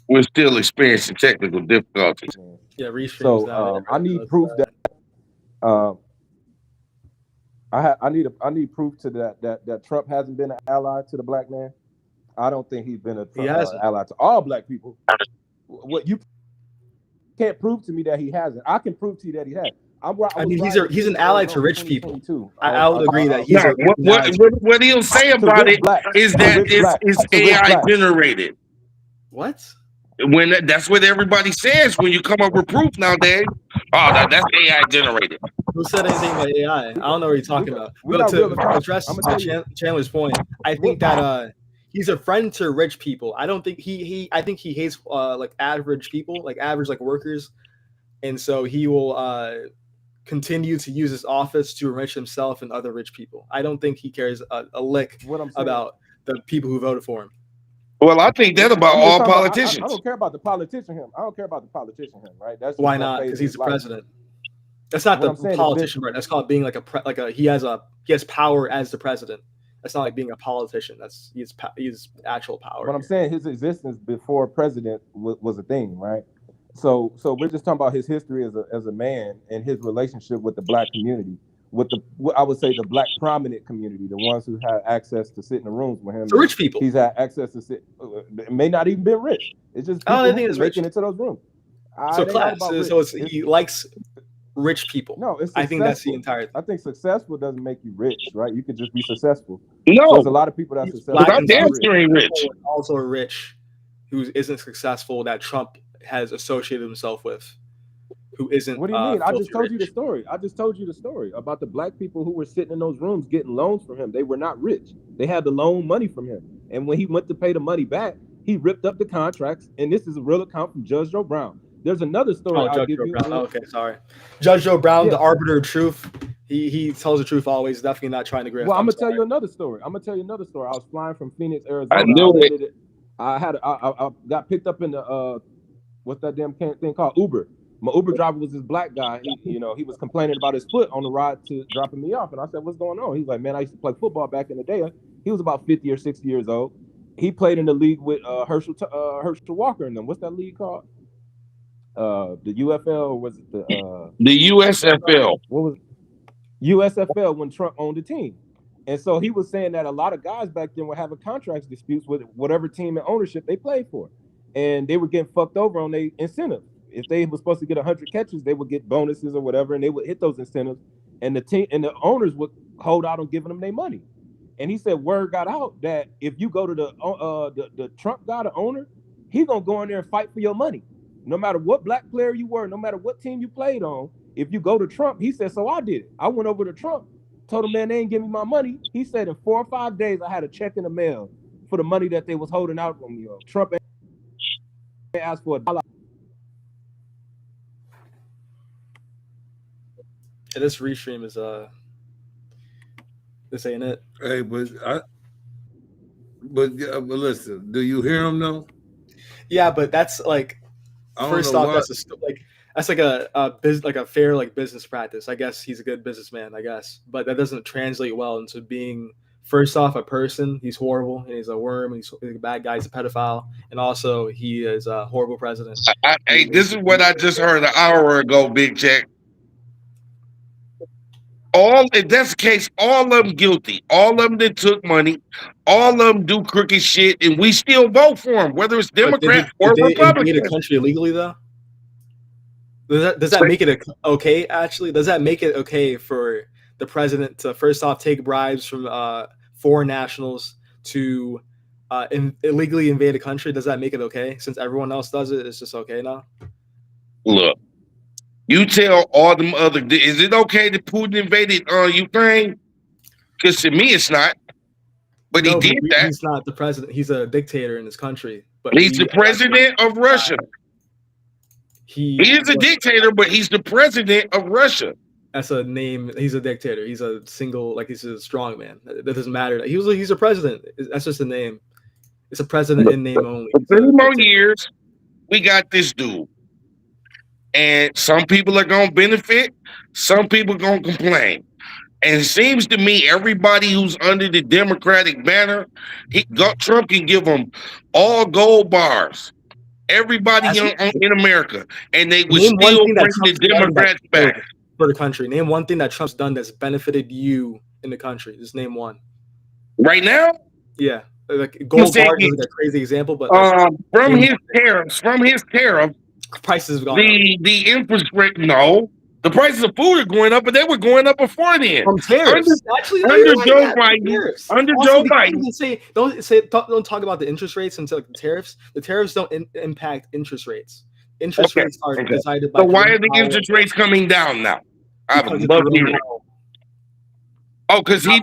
We're still experiencing technical difficulties. Yeah, restream's So down. I need proof that I need proof to that Trump hasn't been an ally to the black man. I don't think he's been a He hasn't. ally to all black people. What you can't prove to me that he hasn't. I can prove to you that he has. I mean, he's an ally to rich people. I would agree that he's Now, an ally to what he'll say to about rich it blacks, is to that rich blacks, it's to rich AI blacks. generated. what? When that's what everybody says when you come up with proof nowadays. Oh, that's AI generated. Who said anything about AI? I don't know what you're talking about. But to address Chandler's point, I think that he's a friend to rich people. I don't think I think he hates like average people, like average like workers, and so he will continue to use his office to enrich himself and other rich people. I don't think he cares a lick about the people who voted for him. Well, I think that about all politicians. I don't care about the politician him. I don't care about the politician him. Right? That's why not? Because he's the president. That's not the politician, right? That's called being like he has power as the president. That's not like being a politician. He's actual power. What I'm saying, his existence before president was a thing, right? So we're just talking about his history as a man and his relationship with the black community, with I would say the black prominent community, the ones who had access to sit in the rooms with him. The rich people. He's had access to sit. It may not even been rich. It's just people who can make it into those rooms. So class. So he likes rich people. No, it's I think that's the entire thing. I think successful doesn't make you rich, right? You could just be successful. No, so there's a lot of people that's successful. I'm damn sure ain't rich. Also rich, who isn't successful that Trump has associated himself with, who isn't. What do you mean? I just told you the story. I just told you the story about the black people who were sitting in those rooms getting loans from him. They were not rich. They had to loan money from him, and when he went to pay the money back, he ripped up the contracts. And this is a real account from Judge Joe Brown. There's another story. I'll give you. Okay, sorry. Judge Joe Brown, the arbiter of truth. He tells the truth always. Definitely not trying to grift. Well, I'm gonna tell you another story. I was flying from Phoenix, Arizona. I knew it. I got picked up in the what's that damn thing called? Uber. My Uber driver was this black guy. He was complaining about his foot on the ride to dropping me off. And I said, what's going on? He's like, man, I used to play football back in the day. He was about 50 or 60 years old. He played in the league with Herschel Walker and them. What's that league called? The UFL, or was it the USFL? What was it? USFL when Trump owned the team. And so he was saying that a lot of guys back then were having contracts disputes with whatever team and ownership they played for. And they were getting fucked over on their incentives. If they were supposed to get 100 catches, they would get bonuses or whatever, and they would hit those incentives. And the team and the owners would hold out on giving them their money. And he said word got out that if you go to the Trump guy, the owner, he's gonna go in there and fight for your money. No matter what black player you were, no matter what team you played on, if you go to Trump, he said, so I did it. I went over to Trump, told him, man, they ain't give me my money. He said in 4 or 5 days, I had a check in the mail for the money that they was holding out on me. Trump asked for $1. Yeah, this restream is this ain't it. Hey, but listen, do you hear him though? Yeah, but that's like first off, that's like a fair business practice. I guess he's a good businessman, I guess, but that doesn't translate well into being first off a person. He's horrible, and he's a worm, and he's a bad guy, he's a pedophile, and also he is a horrible president. Hey, this is what I just heard an hour ago, Big Check. If that's the case, all of them guilty. All of them that took money, all of them do crooked shit, and we still vote for them, whether it's Democrat or Republican. Did they invade a country illegally, though? Does that make it okay? Actually, does that make it okay for the president to first off take bribes from foreign nationals to illegally invade a country? Does that make it okay? Since everyone else does it, it's just okay now. Look. You tell all them other. Is it okay that Putin invaded Ukraine? Because to me, it's not. But he did that. He's not the president. He's a dictator in his country. But he's the president of Russia. He is a dictator, but he's the president of Russia. That's a name. He's a dictator. He's a single, he's a strong man. That doesn't matter. He's a president. That's just a name. It's a president in name only. For 3 more years, we got this dude. And some people are going to benefit. Some people are going to complain. And it seems to me everybody who's under the Democratic banner, Trump can give them all gold bars. Everybody in America. And they would still bring the Democrats back. For the country. Name one thing that Trump's done that's benefited you in the country. Just name one. Right now? Yeah. Gold bars is a crazy example, but from his tariff, prices have gone up. The interest rate, no. The prices of food are going up, but they were going up before then. From tariffs. Under Joe Biden. Don't talk about the interest rates until the tariffs. The tariffs don't impact interest rates. Interest rates are decided by. So why are the interest rates coming down now? I would love to hear that. Oh, because he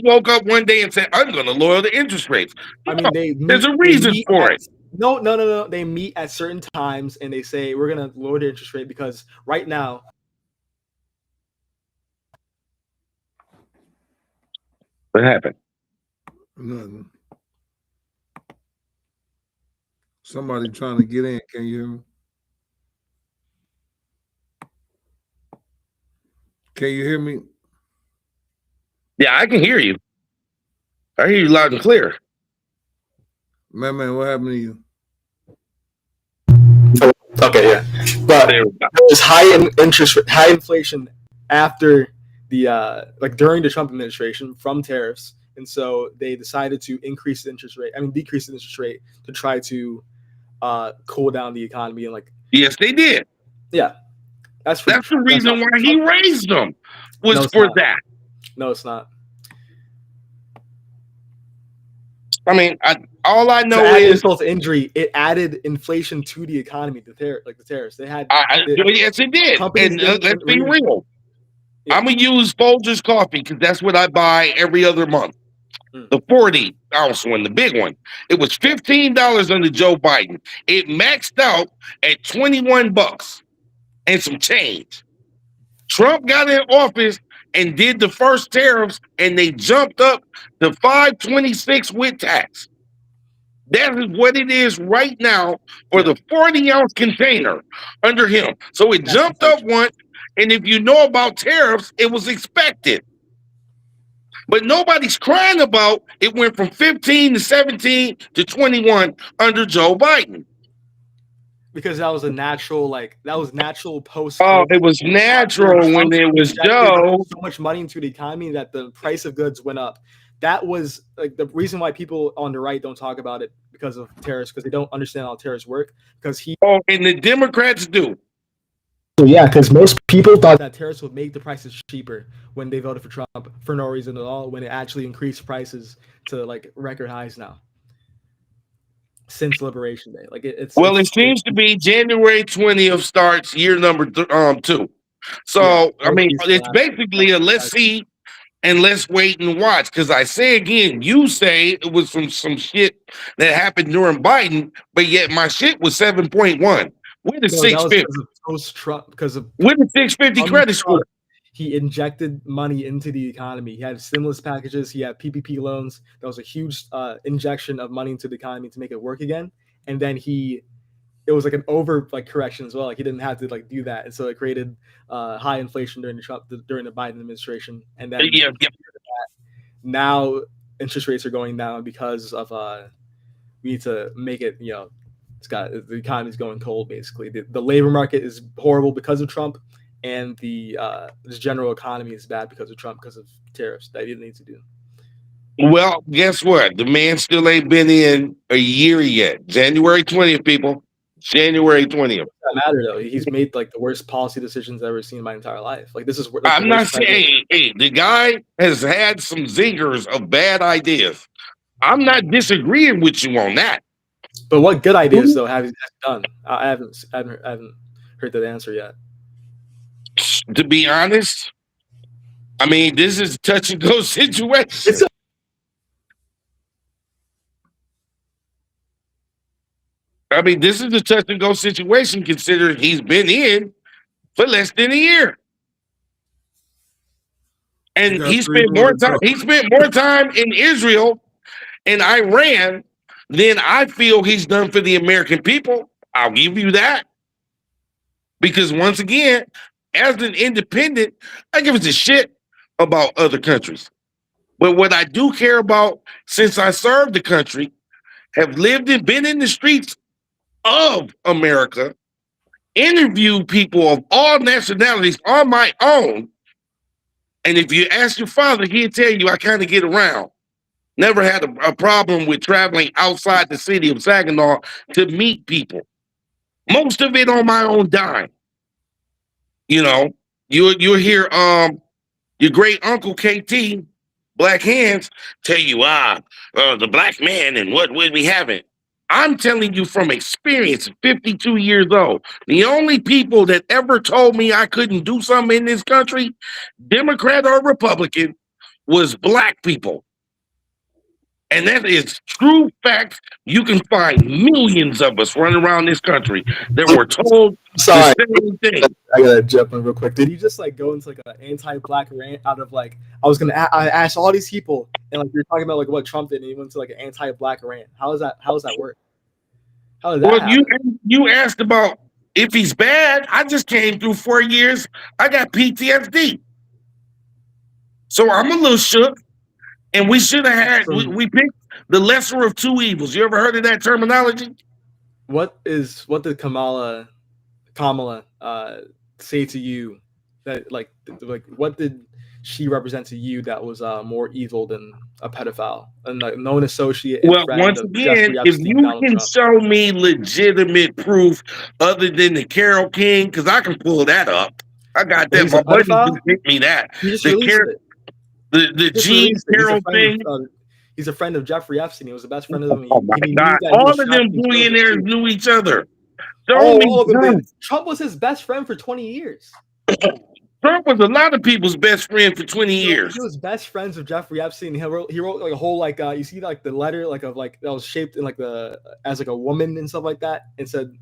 woke up one day and said, I'm going to lower the interest rates. There's a reason for it. No. They meet at certain times and they say we're gonna lower the interest rate because right now. What happened? Nothing. Somebody trying to get in. Can you hear me? Can you hear me? Yeah, I can hear you. I hear you loud and clear. Man, what happened to you? Okay, yeah, but there's high inflation after the during the Trump administration from tariffs, and so they decided to decrease the interest rate to try to cool down the economy and Yes, they did. Yeah, that's the reason why he raised them was for that. No, it's not. I mean, all I know is insult to injury. It added inflation to the economy. The tariffs they had. Yes, it did. And let's be real. Yeah. I'm gonna use Folgers coffee because that's what I buy every other month. The 40-ounce one, the big one. It was $15 under Joe Biden. It maxed out at $21 and some change. Trump got in office and did the first tariffs, and they jumped up to $5.26 with tax. That is what it is right now for Yeah. the 40-ounce container under him. So it That's jumped up inflation. once, and if you know about tariffs, it was expected. But nobody's crying about it went from 15 to 17 to 21 under Joe Biden. Because that was a natural, that was natural Oh, post-COVID. it was natural when Trump it was injected Joe. so much money into the economy that the price of goods went up. That was like the reason why people on the right don't talk about it because of tariffs, because they don't understand how tariffs work. Because Oh, and the Democrats do. So yeah, because most people thought that tariffs would make the prices cheaper when they voted for Trump for no reason at all, when it actually increased prices to like record highs now since Liberation Day. Like Well, it seems to be January 20th starts year number 2. yeah, So, I mean, it's last basically a let's see and let's wait and watch. Because I say again, you say it was from some shit that happened during Biden, but yet my shit was 7.1. We're the no, that was 650. because of post-Trump, because of We're the 650 credit Trump. score. He injected money into the economy. He had stimulus packages. He had PPP loans. That was a huge injection of money into the economy to make it work again. And then it was like an over correction as well. Like he didn't have to do that, and so it created high inflation during the Biden administration. And then now interest rates are going down because of we need to make it. The economy's going cold basically. The labor market is horrible because of Trump, and the general economy is bad because of Trump, because of tariffs that he didn't need to do. Well, guess what? The man still ain't been in a year yet. January 20th, people. January 20th. It doesn't matter though. He's made the worst policy decisions I've ever seen in my entire life. This is I'm not saying, hey, the guy has had some zingers of bad ideas. I'm not disagreeing with you on that. But what good ideas though have you done? I haven't heard that answer yet. To be honest, I mean, this is a touch and go situation. This is a touch and go situation considering he's been in for less than a year. And he spent more time in Israel and Iran than I feel he's done for the American people. I'll give you that. Because once again, as an independent, I give a shit about other countries. But what I do care about, since I served the country, have lived and been in the streets of America, interviewed people of all nationalities on my own. And if you ask your father, he'll tell you I kind of get around. Never had a problem with traveling outside the city of Saginaw to meet people. Most of it on my own dime. You'll hear your great uncle KT, Black Hands, tell you the black man and what would we have it. I'm telling you from experience, 52 years old, the only people that ever told me I couldn't do something in this country, Democrat or Republican, was black people. And that is true fact. You can find millions of us running around this country that were told the same thing. I gotta jump in real quick. Did you just go into an anti-black rant out of I asked all these people and you're talking about what Trump did and he went to an anti-black rant. How does that work? How did that happen? You asked about if he's bad. I just came through 4 years. I got PTSD. So I'm a little shook. And we should have had, we picked the lesser of two evils. You ever heard of that terminology? What did Kamala say to you that what did she represent to you that was more evil than a pedophile and known associate? Well, once again, if you can show me legitimate proof other than the Carol King, because I can pull that up. I got that. My buddy just hit me that. The Gene Carroll thing. He's a friend of Jeffrey Epstein. He was the best friend of them. Oh my God! All of them billionaires knew each other. Trump was his best friend for 20 years. Trump was a lot of people's best friend for 20 years. He was best friends with Jeffrey Epstein. He wrote a whole you see the letter of that was shaped in as a woman and stuff like that, and said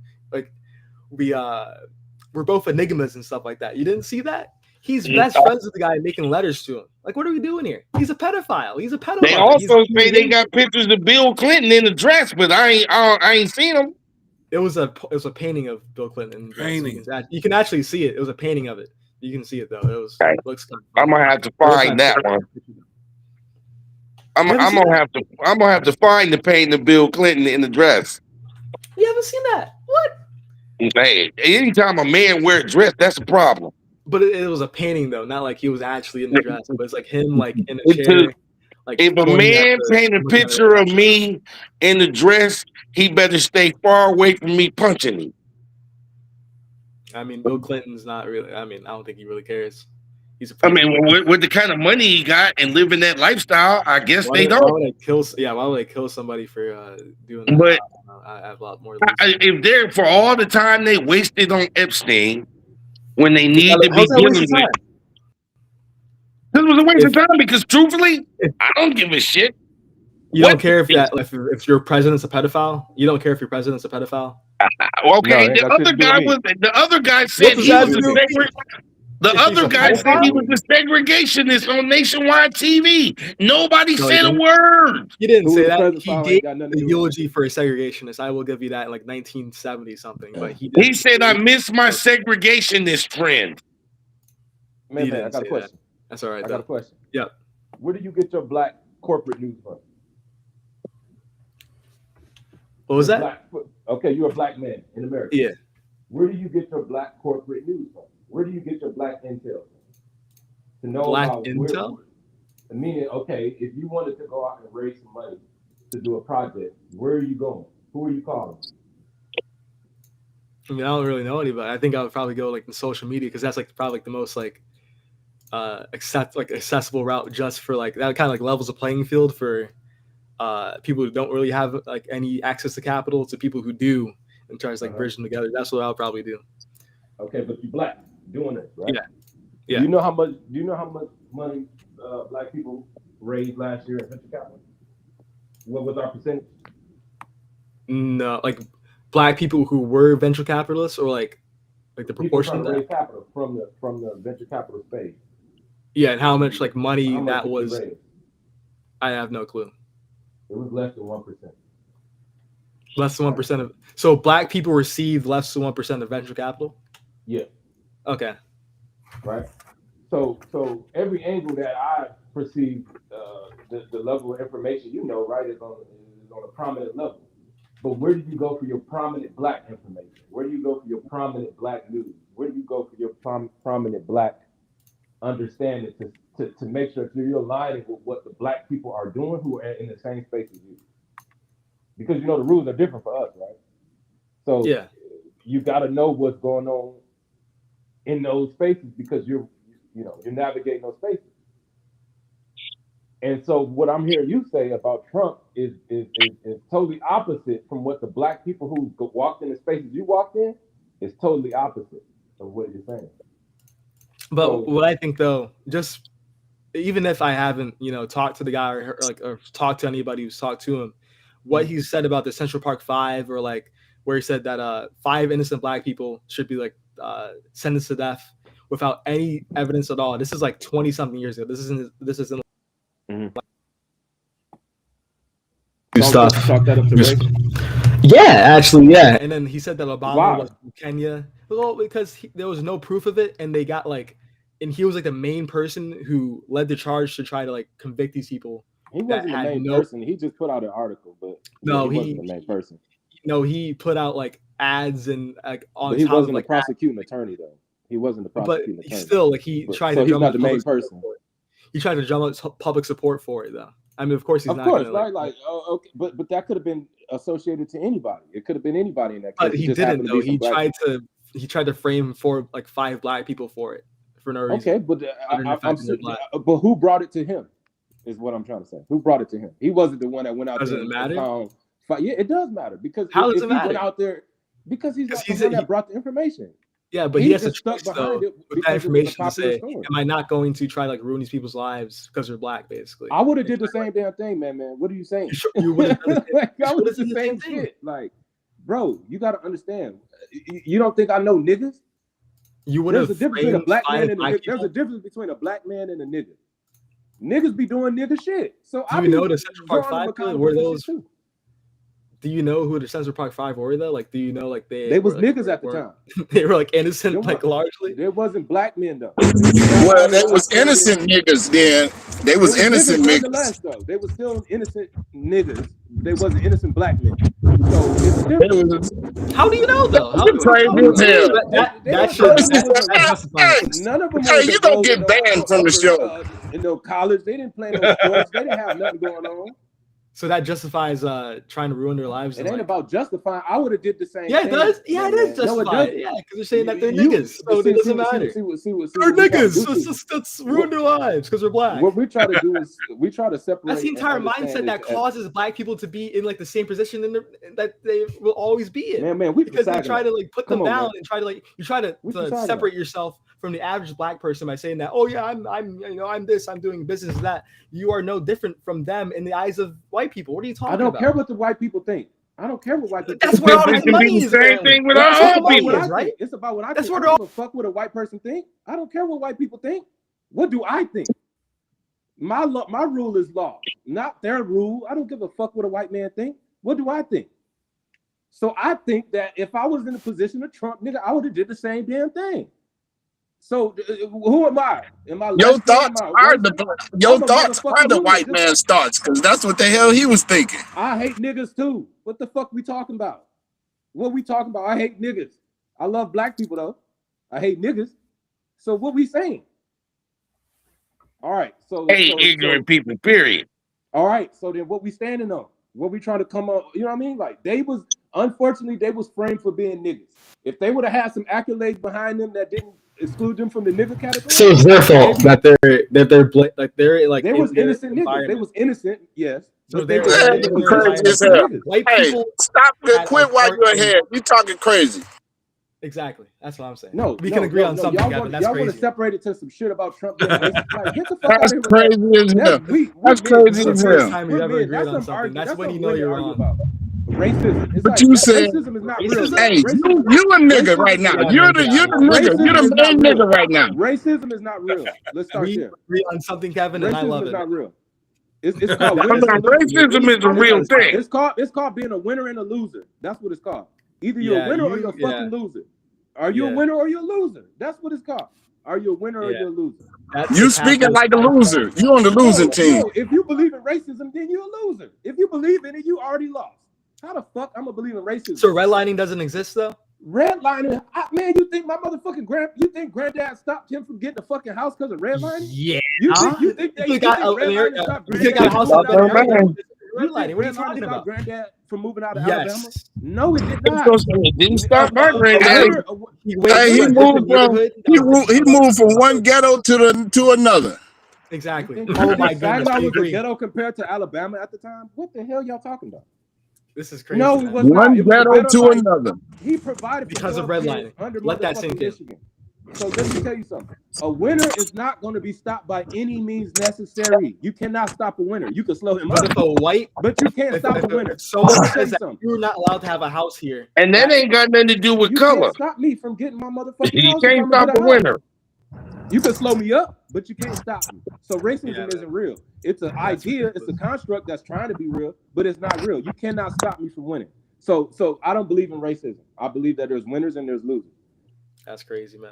we're both enigmas and stuff like that. You didn't see that? He's best friends with the guy making letters to him. Like, what are we doing here? He's a pedophile. He's a pedophile. They also say they got pictures of Bill Clinton in the dress, but I ain't seen them. It was a painting of Bill Clinton. You can actually see it. It was a painting of it. You can see it though. It looks kind of I'm gonna have to find that one. I'm gonna have to find the painting of Bill Clinton in the dress. You haven't seen that? What? Hey, anytime a man wears a dress, that's a problem. But it was a painting though, not like he was actually in the dress. But it's like him, like in a chair. Like if a man paint a picture of me in the dress, he better stay far away from me punching him. I mean, Bill Clinton's not really. I mean, I don't think he really cares. With the kind of money he got and living that lifestyle, I guess they don't. Why would I kill somebody for doing that? But I have a lot more. If they're for all the time they wasted on Epstein, when they need to be dealing with, this was a waste of time because truthfully, I don't give a shit. You don't care if your president's a pedophile. You don't care if your president's a pedophile. Okay, no, the other guy said he was a segregationist on nationwide TV. Nobody said a word. He didn't say that. He gave a eulogy for a segregationist. I will give you that in like 1970 something. But he said, "I miss my segregationist friend." Man, I got a question. That's all right. I got a question. Yeah. Where do you get your black corporate news from? What was that? Okay, you're a black man in America. Yeah. Where do you get your black corporate news from? Where do you get your black intel from? To know black about intel? Meaning, okay, if you wanted to go out and raise some money to do a project, where are you going? Who are you calling? I mean, I don't really know anybody. I think I would probably go like in social media because that's like probably like the most like accessible route just for like that kind of like levels the playing field for people who don't really have like any access to capital to people who do and tries to like bridge them together. That's what I'll probably do. Okay, but you're black doing it, right? Yeah. Do you know how much money black people raised last year in venture capital? What was our percentage? No, like black people who were venture capitalists or like the proportion of that? Raise capital from the venture capital space. Yeah, and how much like money much that was? I have no clue. It was less than 1%. Less than 1% of so black people received less than 1% of venture capital. Yeah. Okay. Right. So every angle that I perceive, the level of information, right, is on a prominent level. But where do you go for your prominent black information? Where do you go for your prominent black news? Where do you go for your prominent black understanding to make sure that you're aligning with what the black people are doing who are in the same space as you? Because the rules are different for us, right? So yeah, you got to know what's going on in those spaces because you're navigating those spaces. And so what I'm hearing you say about Trump is totally opposite from what the black people who walked in the spaces you walked in is totally opposite of what you're saying. But what I think though, just even if I haven't, talked to the guy or talked to anybody who's talked to him, what he said about the Central Park Five or like where he said that 5 innocent black people should be like sentenced to death without any evidence at all. This is like 20 something years ago. This isn't stuff. Yeah, actually, yeah. And then he said that Obama was from Kenya. Well, because there was no proof of it, and they got and he was like the main person who led the charge to try to like convict these people. He wasn't the main person. He just put out an article, but he wasn't the main person. No, he put out like ads and like on. But he wasn't a prosecuting attorney though. He wasn't the prosecuting attorney. But still, like he tried to. So he's not the main person. He tried to drum up public support for it, though. I mean, of course, he's not. Of course, okay, but that could have been associated to anybody. It could have been anybody in that case. But he didn't, though. He tried to frame for like 5 black people for it for no reason. Okay, but but who brought it to him? Is what I'm trying to say. Who brought it to him? He wasn't the one that went out there. Does it matter? Yeah, it does matter because how does it matter? He went out there because he's the one that brought the information. Yeah, but he has to choice though with that information to say, am I not going to try like ruin these people's lives because they're black? Basically, I would have did the same damn thing, man. What are you saying? You would have done I would have done the same shit. Like, bro, you got to understand. You don't think I know niggas? You would There's have a difference between a black man and a nigga. There's people? a difference between a black man and a nigga. Niggas be doing nigga shit. So Do you know the Central Park Five were those? Too. Do you know who the Central Park Five were though? Like, do you know like they was like, niggas at the time? They were like innocent, like largely. There wasn't black men though. Well, they was innocent niggas then. They was innocent niggas. Though. They was still innocent niggas. They wasn't innocent black men. So it's different. How do you know though? How none of them. Hey, you gonna get banned from the show. In no college, they didn't play no sports. They didn't have nothing going on. So that justifies trying to ruin their lives. It ain't about justifying. I would have did the same. Yeah, thing. it does. Yeah, it is justifying. Yeah, because they're saying that they're niggas, so it doesn't matter. They're niggas. Let's ruin their lives because we're black. What we try to do is we try to separate. That's the entire mindset that causes black people to be in like the same position that they will always be in. Man, because they try to like put them down and try to like you try to separate yourself from the average black person by saying that, oh yeah, I'm this, I'm doing business that. You are no different from them in the eyes of white people. What are you talking about? I don't care what the white people think. I don't care what white people think. That's where all the money is. Same thing with our own people, right? It's about what I think. I don't give a fuck what a white person think. I don't care what white people think. What do I think? My rule is law, not their rule. I don't give a fuck what a white man think. What do I think? So I think that if I was in the position of Trump, nigga, I would have did the same damn thing. So who am I? Am I your thoughts are the white man's thoughts, because that's what the hell he was thinking. I hate niggas too. What the fuck we talking about? What we talking about? I hate niggas. I love black people though. I hate niggas. So what we saying? All right. So ignorant people, period. All right. So then what we standing on? What we trying to come up? You know what I mean? Like unfortunately, they was framed for being niggas. If they would have had some accolades behind them that didn't exclude them from the nigga category. So it's their fault that they're like they was innocent niggas. They was innocent, yes. So they were crazy as hell. White people stop quit while you're ahead. You talking crazy. Exactly. That's what I'm saying. No, we can agree on something. Y'all want to separate it to some shit about Trump being racist. Like, get the fuck that's out of crazy here. As hell. That's crazy as hell. That's when you know you're wrong. Racism. It's but like, you said, racism is not real. Hey, you a nigga right now. You're the nigga. You're the main nigga right now. Racism is not real. Let's start there. Agree on something, Kevin, and I love it. Racism is not real. It's called racism is a real thing. It's called being a winner and a loser. That's what it's called. Either you're a winner or you're a fucking loser. Are you a winner or you're a loser? That's what it's called. Are you a winner or you're a loser? You speaking like a loser. You on the losing team. No, if you believe in racism, then you're a loser. If you believe in it, you already lost. How the fuck I'm gonna believe in racism? So redlining doesn't exist though? Redlining, man, you think my motherfucking granddad stopped him from getting a fucking house because of redlining? Yeah. You think redlining stopped redlining? What are you talking about? Granddad from moving out of Alabama? No, it did not. It didn't stop my granddad. He moved from one ghetto to another. Exactly. Oh my goodness. Was a ghetto compared to Alabama at the time? What the hell y'all talking about? This is crazy. No, it was one ghetto to another. He provided because of redlining. Let that sink in. So let me tell you something. A winner is not going to be stopped by any means necessary. You cannot stop a winner. You can slow him up. But if a white, but you can't stop a winner. Someone says that you're not allowed to have a house here, and that ain't got nothing to do with color. Can't stop me from getting my motherfucking You can't stop a winner. You can slow me up, but you can't stop me. So racism isn't real. It's an idea. It's a construct that's trying to be real, but it's not real. You cannot stop me from winning. So I don't believe in racism. I believe that there's winners and there's losers. That's crazy, man.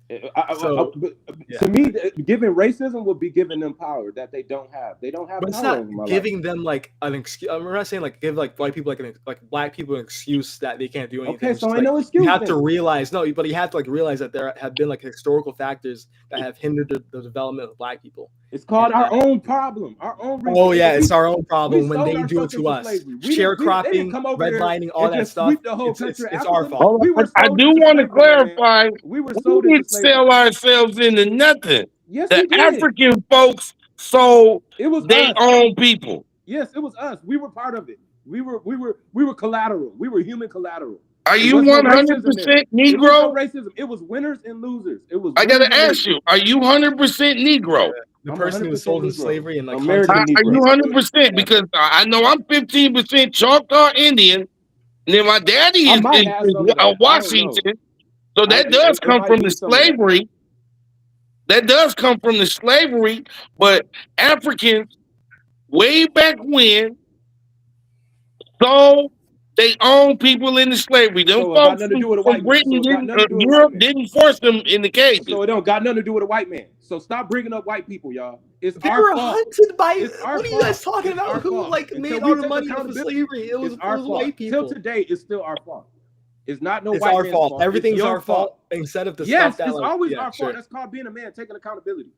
To me, giving racism would be giving them power that they don't have. They don't have. But it's not giving them like an excuse. I'm not saying like give like white people like black people an excuse that they can't do anything. Okay, so I know excuse. You have to realize but you have to like realize that there have been like historical factors that have hindered the development of black people. It's called our own problem. Our own. Oh yeah, it's our own problem when they do it to us. Sharecropping, redlining, all that stuff. It's our fault. I do want to clarify. We didn't sell ourselves into nothing. Yes, the African folks sold their own people. Yes, it was us. We were part of it. We were collateral. We were human collateral. Are you 100% Negro? Racism. It was winners and losers. It was. I gotta ask you. Are you 100% Negro? The person who was sold in slavery and like are you 100%? Because I know I'm 15% Choctaw Indian, and then my daddy is Washington. So that does come might from be the some of that. slavery. That does come from the slavery, but Africans way back when sold they own people into slavery. Them So it got folks nothing to do with a from white man. Britain So it got didn't, nothing to do with a white Europe man. didn't force them in the cages. So it don't got nothing to do with a white man. So stop bringing up white people, y'all. It's They our were fault. hunted by. It's our What are you fault. guys talking It's about? our Who fault. like Until made we all the take money off of accountability, slavery? It was our fault. white people. Till today, it's still our fault. It's not no It's white our man's fault. fault. Everything's It's your our fault. Instead of the yes, stuff that it's like, always yeah, our sure. fault. That's called being a man, taking accountability.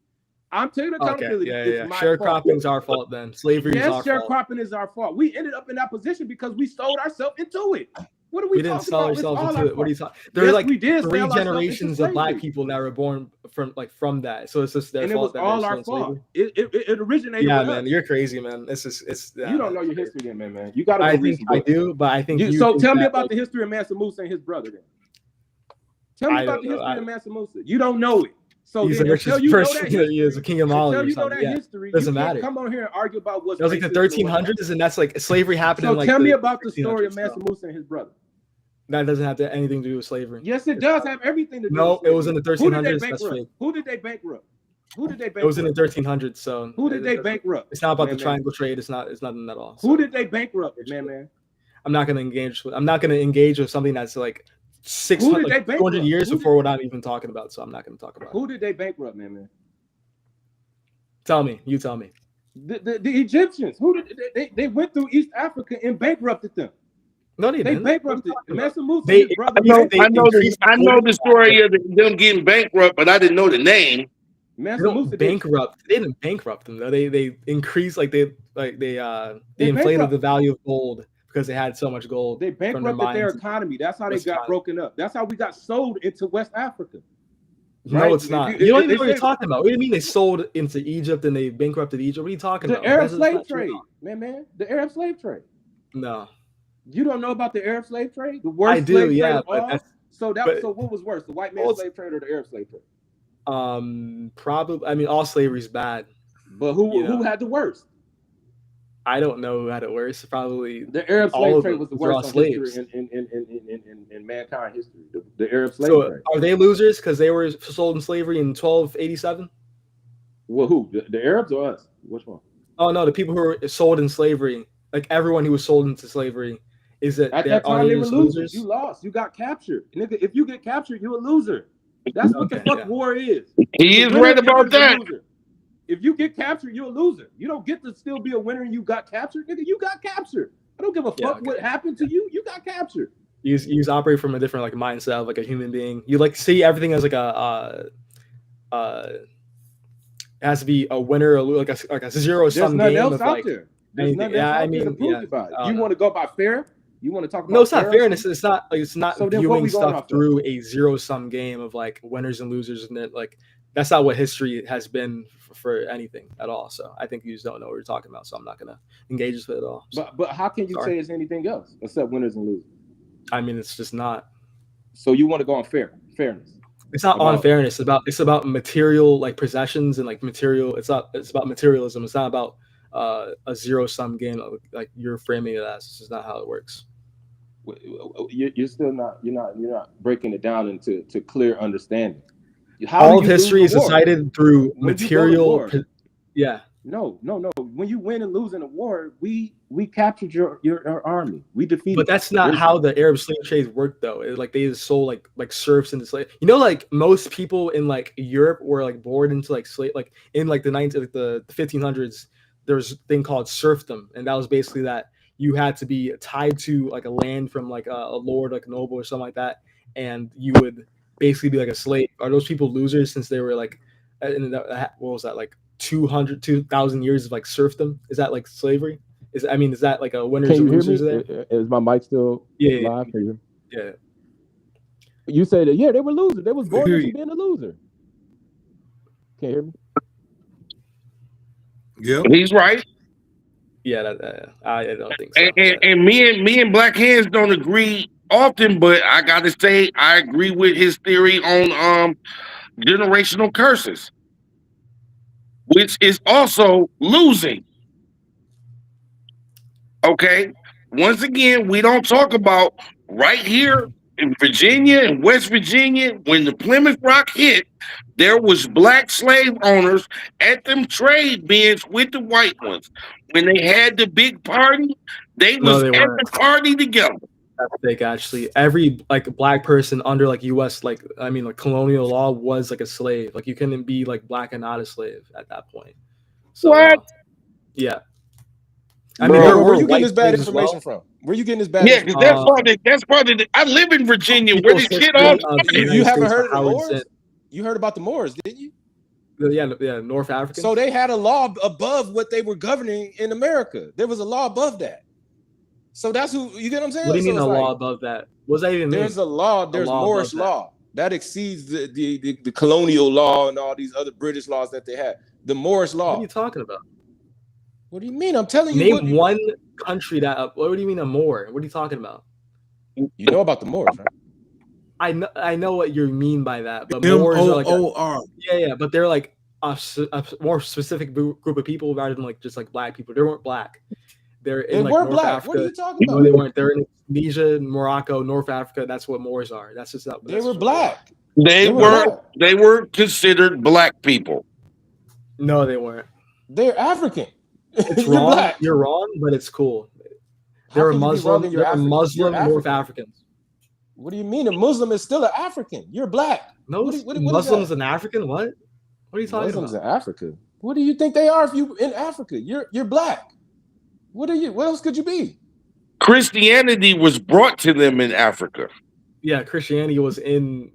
I'm taking Okay, accountability. yeah, It's yeah. my fault. Sharecropping's our fault then. Slavery is our fault. Sharecropping is our fault. We ended up in that position because we sold ourselves into it. What are we, We didn't talking sell about? ourselves It's all into our it. What are you fault. talking? There were Yes, like we did 3 sell ourselves into generations of black slavery. people that were born from that. So it's just their And fault. it was all our fault. It originated Yeah, with man, us. you're crazy, man. You don't know your history then, man. You gotta go I read think some I books. do, but I think you so think tell me that, about like, the history of Mansa Musa and his brother then. Tell me I about don't the know. history of Mansa Musa. You don't know it. So he's then, the richest person in the years, a king of Mali until or you know something. that Yeah, history, doesn't you can't matter. come on here and argue about what's That was like the racist and what's not. 1300s, and that's like slavery happened So in like tell me the about the story of 1600s, Mansa so. Musa and his brother. That doesn't have anything to do with slavery. Yes, it does have everything to do No, with slavery. it was in the Who did they 1300s. That's bankrupt? fake. Who did they bankrupt? Who did they bankrupt? It was in the 1300s. So who did they bankrupt? It's not about man, the triangle trade. It's nothing at all. So. Who did they bankrupt, man? I'm not gonna engage with something that's like 600, like 200 years before what I'm even talking about. So I'm not gonna talk about. Who did they bankrupt, man? Tell me. You tell me. The Egyptians. Who did they went through East Africa and bankrupted them? No, they didn't. Bankrupted Mansa Musa They- and his brother. I know the story of them getting bankrupt, but I didn't know the name. Mansa Musa bankrupt. They didn't bankrupt them though. They increased they inflated the value of gold because they had so much gold. They bankrupted their economy. That's how they got broken up. That's how we got sold into West Africa. No, right? it's not. You don't even know what you're talking about. What do you mean they sold into Egypt and they bankrupted Egypt? What are you talking about? The Arab slave trade, man. The Arab slave trade. No. You don't know about the Arab slave trade? The worst I do, slave yeah. trade of all? So what was worse, the white man slave trade or the Arab slave trade? Probably. I mean, all slavery is bad. But who had the worst? I don't know who had it worse. Probably the Arab slave trade was the worst in mankind history. The Arab slave trade. Are they losers because they were sold in slavery in 1287? Well, who? The Arabs or us? Which one? Oh no, the people who were sold in slavery, like everyone who was sold into slavery, is that at that time they were losers? You lost. You got captured. Nigga, if you get captured, you're a loser. That's what the fuck war is. He is right about that. If you get captured, you're a loser. You don't get to still be a winner and you got captured. Nigga, you got captured. I don't give a fuck what happened to you. You got captured. You operate from a different like mindset of like a human being. You like see everything as like it has to be a winner or like a zero sum game. There's nothing else out there. There's nothing else out there to prove about it. You want to go by fair? You want to talk about no, it's not fairness. It's not like it's not so viewing stuff through a zero sum game of like winners and losers, and it like that's not what history has been for anything at all. So I think you just don't know what you're talking about. So I'm not gonna engage with it at all. So, but how can you say it's anything else except winners and losers? I mean, it's just not. So you want to go on fairness? It's not on fairness. It's about material like possessions and like material. It's about materialism. It's not about a zero sum game like you're framing it as. This is not how it works. You're still not. You're not breaking it down into clear understanding. All of history is decided through material. Yeah. No. When you win and lose in a war, we captured your army. We defeated. But that's not how the Arab slave trades worked, though. Like they just sold like serfs into slave. You know, like most people in like Europe were like born into like slave. Like in like the 1500s, there's a thing called serfdom, and that was basically that you had to be tied to like a land from like a lord, like a noble or something like that, and you would basically be like a slave. Are those people losers since they were like, what was that, like 2,000 years of like serfdom? Is that like slavery? Is that like a winners and losers there? Is my mic still live? Yeah. You say that, yeah, they were losers. They was born into being a loser. Can't hear me? Yeah. He's right. Yeah, I don't think so. And me and Black Hands don't agree often, but I gotta say I agree with his theory on generational curses, which is also losing. Okay. Once again, we don't talk about right here in Virginia and West Virginia, when the Plymouth Rock hit, there was black slave owners at them trade bins with the white ones. When they had the big party, they was they at weren't. the party together. That's fake, actually. Every like black person under like U.S. like colonial law was like a slave. Like you couldn't be like black and not a slave at that point. So, what? Yeah. I mean, where you getting this bad information from? Where you getting this bad? Yeah, because that's part of the. I live in Virginia, where this shit all. You haven't heard of the Moors? You heard about the Moors, didn't you? Yeah, North Africans. So they had a law above what they were governing in America. There was a law above that. So that's who you get what I'm saying? What do you so mean a law above that? What does that even mean? There's a law, there's Moorish law. That exceeds the colonial law and all these other British laws that they had. The Moorish law. What are you talking about? What do you mean? I'm telling you. Name one country that. What do you mean a Moor? What are you talking about? You know about the Moors, right? I know what you mean by that, but Moors are like yeah, but they're like a more specific group of people rather than like just like black people. They weren't black. They're in like North black. Africa. What are you talking about? No, they weren't. They're in Tunisia, Morocco, North Africa. That's what Moors are. That's just that. They were black. They were considered black people. No, they weren't. They're African. It's wrong. Black. You're wrong, but it's cool. They're a Muslim. They're a Muslim North Africans. What do you mean? A Muslim is still an African. You're black. No, what Muslim's an African. What? What are you talking Muslims about? in Africa. What do you think they are if you in Africa? You're black. What are you? What else could you be? Christianity was brought to them in Africa. Yeah, Christianity was in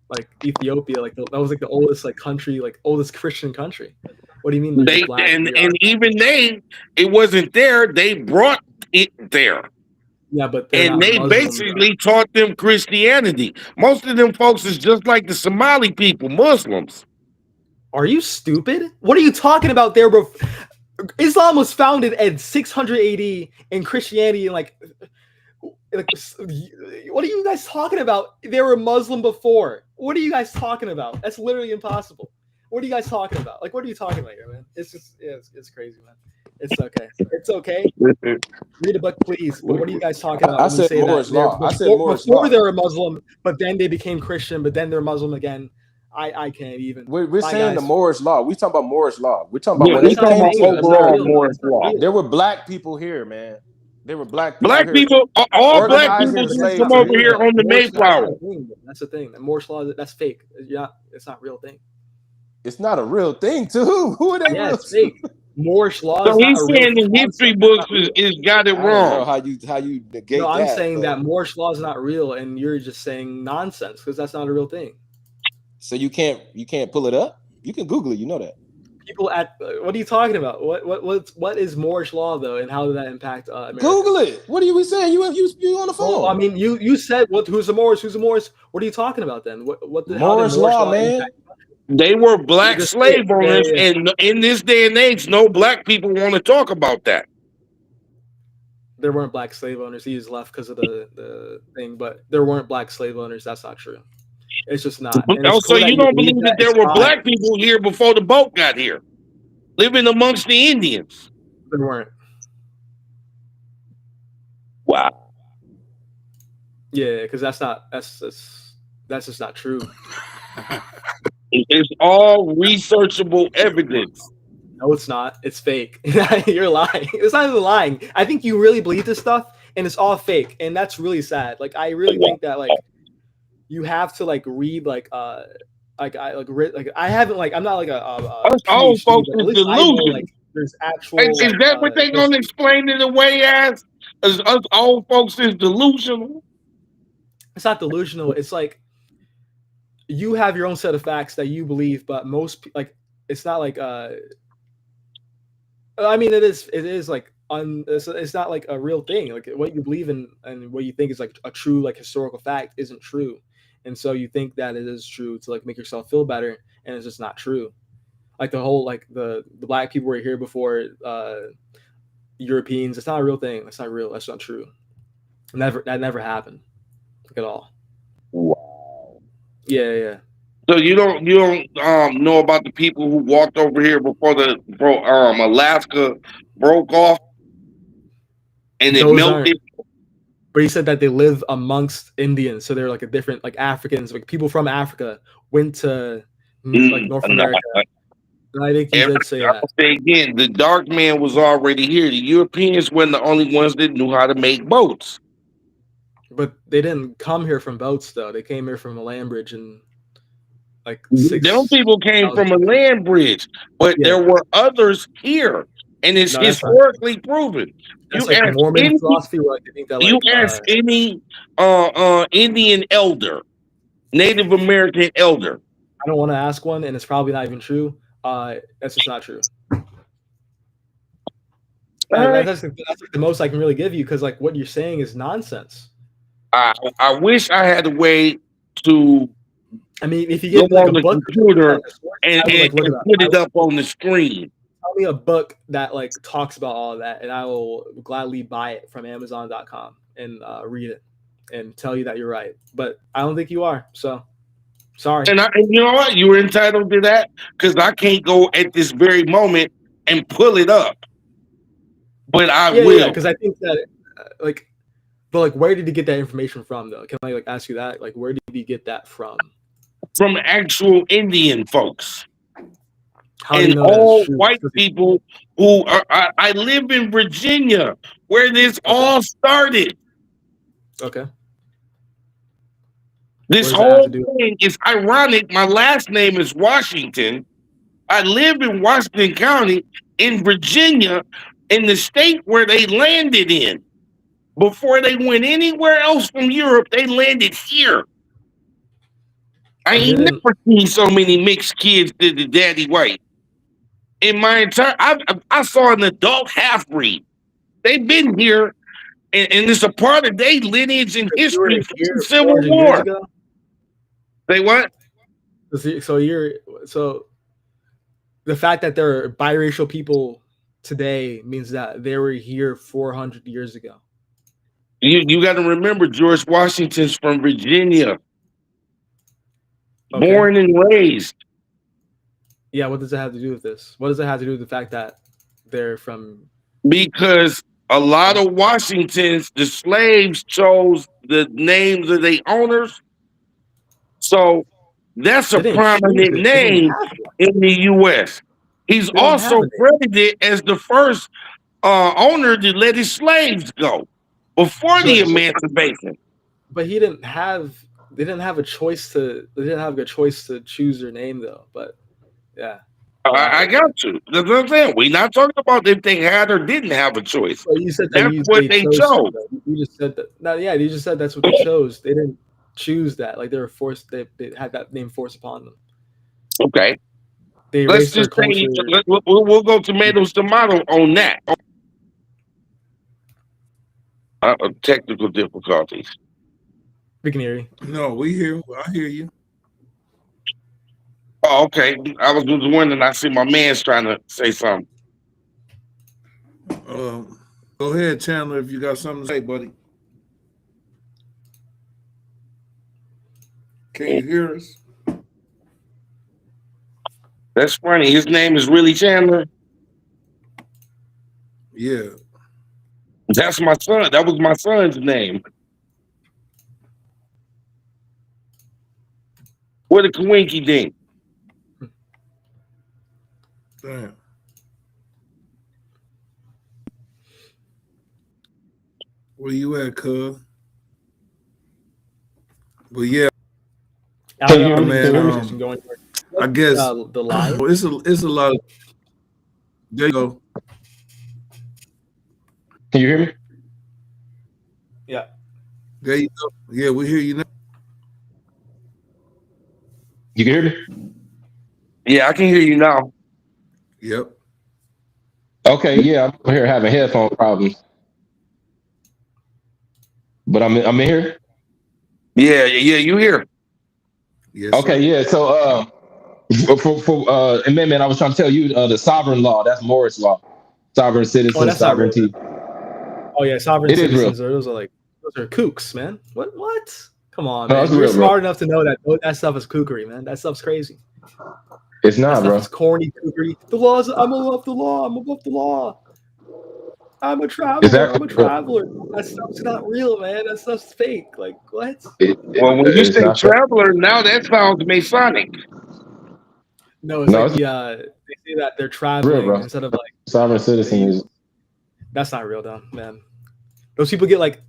like Ethiopia. Like that was like the oldest like country, like oldest Christian country. What do you mean? They and even it wasn't there. They brought it there. Yeah, but and they basically taught them Christianity. Most of them folks is just like the Somali people, Muslims. Are you stupid? What are you talking about there, bro? Islam was founded at 600 AD and Christianity like what are you guys talking about? They were Muslim before. What are you guys talking about? That's literally impossible. What are you guys talking about? Like, what are you talking about here, man? It's just, it's crazy, man. It's okay. It's okay. Read a book, please. But what are you guys talking about? I said Moore's law. I said Moore's law. Before they were a Muslim, but then they became Christian, but then they're Muslim again. I can't even. We're saying the Moore's law. We talking about Moore's law. We talking about when they came to overall Moore's law. There were black people here, man. There were black people. Black people, all black people come over here on the Mayflower. That's the thing. The Moore's law, that's fake. Yeah, it's not a real thing. It's not a real thing to who? Who are they? Yeah, it's fake. Moore's law. So he's saying the history books is got it wrong. How you negate? No, I'm saying that Moore's law is not real, and you're just saying nonsense because that's not a real thing. So you can't pull it up. You can Google it. You know that. People at what are you talking about? What is Moore's law though, and how did that impact America? Google it. What are you saying? You on the phone? Well, I mean, you said who's the Moors? Who's the Moors? What are you talking about then? What the Moore's law, man? They were black slave owners, and in this day and age, no black people want to talk about that. There weren't black slave owners. He just left because of the thing, but there weren't black slave owners. That's not true. It's just not. So you don't believe that there were black people here before the boat got here, living amongst the Indians? There weren't. Wow. Yeah, because that's just not true. It's all researchable evidence. No, it's not. It's fake. You're lying. It's not even lying. I think you really believe this stuff, and it's all fake, and that's really sad. Like, I really think that you have to read I haven't I'm not like us old folks is delusion. There's actual. Is that what they're gonna explain it away as? Us old folks is delusional. It's not delusional. It's like you have your own set of facts that you believe, but most it's not like I mean, it is it's not like a real thing. Like what you believe in and what you think is like a true historical fact isn't true, and so you think that it is true to make yourself feel better, and it's just not true. Like the whole the black people were here before Europeans. It's not a real thing. That's not real. That's not true. That never happened at all. Wow. Yeah. So you don't know about the people who walked over here before Alaska broke off and it melted? But he said that they live amongst Indians, so they're like a different, like Africans, like people from Africa went to like North America. And I think he did say that. I'll say again, the dark man was already here. The Europeans weren't the only ones that knew how to make boats. But they didn't come here from boats, though. They came here from a land bridge and like Them people came from a land bridge, but there were others here, and it's historically proven. That's like Mormon philosophy, where they think that like, you ask any Indian elder, Native American elder. I don't want to ask one, and it's probably not even true. That's just not true. That's like the most I can really give you, because like what you're saying is nonsense. I wish I had a way to. I mean, if you get like on a book, computer and put it up on the screen. Tell me a book that like talks about all of that, and I will gladly buy it from Amazon.com and read it and tell you that you're right. But I don't think you are. So sorry. And you know what? You were entitled to that, because I can't go at this very moment and pull it up. But I will, because I think that like. But like, where did he get that information from, though? Can I like ask you that? Like, where did he get that from? From actual Indian folks. How and all white people who are. I live in Virginia, where this all started. Okay. This whole thing is ironic. My last name is Washington. I live in Washington County in Virginia, in the state where they landed in. Before they went anywhere else from Europe, they landed here. I ain't never seen so many mixed kids to the daddy white. In my entire, I saw an adult half breed. They've been here, and it's a part of their lineage and history from the Civil War. Say what? So the fact that there are biracial people today means that they were here 400 years ago. You got to remember, George Washington's from Virginia, born and raised. Yeah, what does it have to do with this? What does it have to do with the fact that they're from? Because a lot of Washingtons, the slaves chose the names of their owners. So that's a prominent name in the U.S. He's also credited as the first owner to let his slaves go before the emancipation. But he didn't have. They didn't have a choice to. They didn't have a choice to choose their name, though. But yeah, I got you. That's what I'm saying. We're not talking about if they had or didn't have a choice. Well, you said that that's what they chose. You just said that. No, yeah, you just said that's what they chose. They didn't choose that. Like they were forced. They had that name forced upon them. Okay. They Let's just say we'll go tomatoes on that. Technical difficulties. We can hear you. No, we hear. I hear you. Oh, okay. I was just wondering. I see my man's trying to say something. Go ahead, Chandler, if you got something to say, buddy. Can you hear us? That's funny. His name is really Chandler. Yeah. That's my son. That was my son's name. What a coinky dink. Damn. Where you at, cuz? Well, yeah. Man, I guess the line. It's a lot of. There you go. Can you hear me? Yeah. There you go. Yeah, we hear you now. You can hear me? Yeah, I can hear you now. Yep. Okay, yeah, I'm here having headphone problems. But I'm in here? Yeah, you here. Yes. Okay, yeah. So for amendment, I was trying to tell you the sovereign law, that's Morris law. Sovereign citizen, sovereignty. Oh yeah, sovereign citizens those are kooks, man. What? Come on, man. You're smart enough to know that stuff is kookery, man. That stuff's crazy. It's not, bro. It's corny kookery. The laws. I'm above the law. I'm above the law. I'm a traveler. I'm a Exactly. traveler. That stuff's not real, man. That stuff's fake. Like what? Well, when you It's say not fair. traveler, now that sounds Masonic. No, it's No, like it's they say that they're real, traveling bro. instead of like Sovereign citizen they. is That's not real, though, man. Those people get like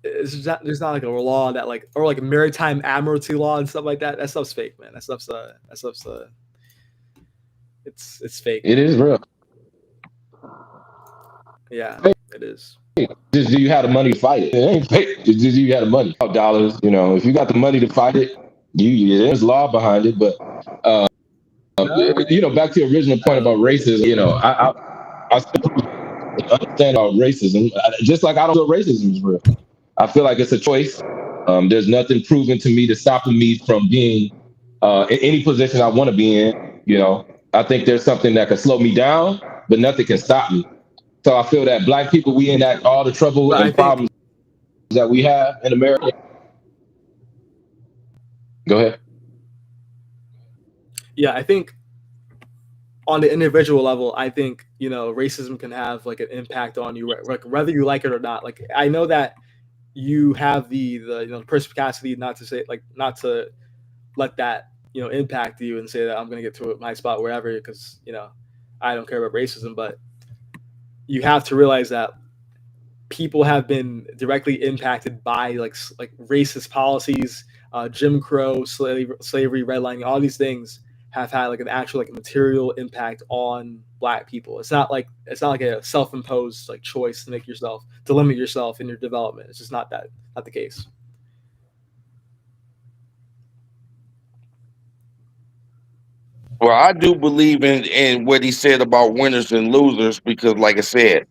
there's not like a law that like or like a maritime admiralty law and stuff like that. That stuff's fake, man. That stuff's it's fake, it man. is real. Yeah, it is. Just do you have the money to fight it? It ain't fake. Just do you have the money? Dollars, you know, if you got the money to fight it, there's law behind it. But you know, back to your original point about racism, you know, I still understand about racism. Just like I don't feel racism is real. I feel like it's a choice. There's nothing proven to me to stopping me from being in any position I want to be in. You know, I think there's something that can slow me down, but nothing can stop me. So I feel that black people, we enact all the trouble But I and think problems that we have in America. Go ahead. yeah, I think on the individual level, I think racism can have like an impact on you, like whether you like it or not. Like I know that you have the perspicacity not to say like not to let that impact you and say that I'm gonna get to my spot wherever because I don't care about racism, but you have to realize that people have been directly impacted by like racist policies, Jim Crow, slavery, redlining, all these things have had like an actual like material impact on black people. It's not like a self-imposed like choice to limit yourself in your development. It's just not the case. Well, I do believe in what he said about winners and losers because, like I said,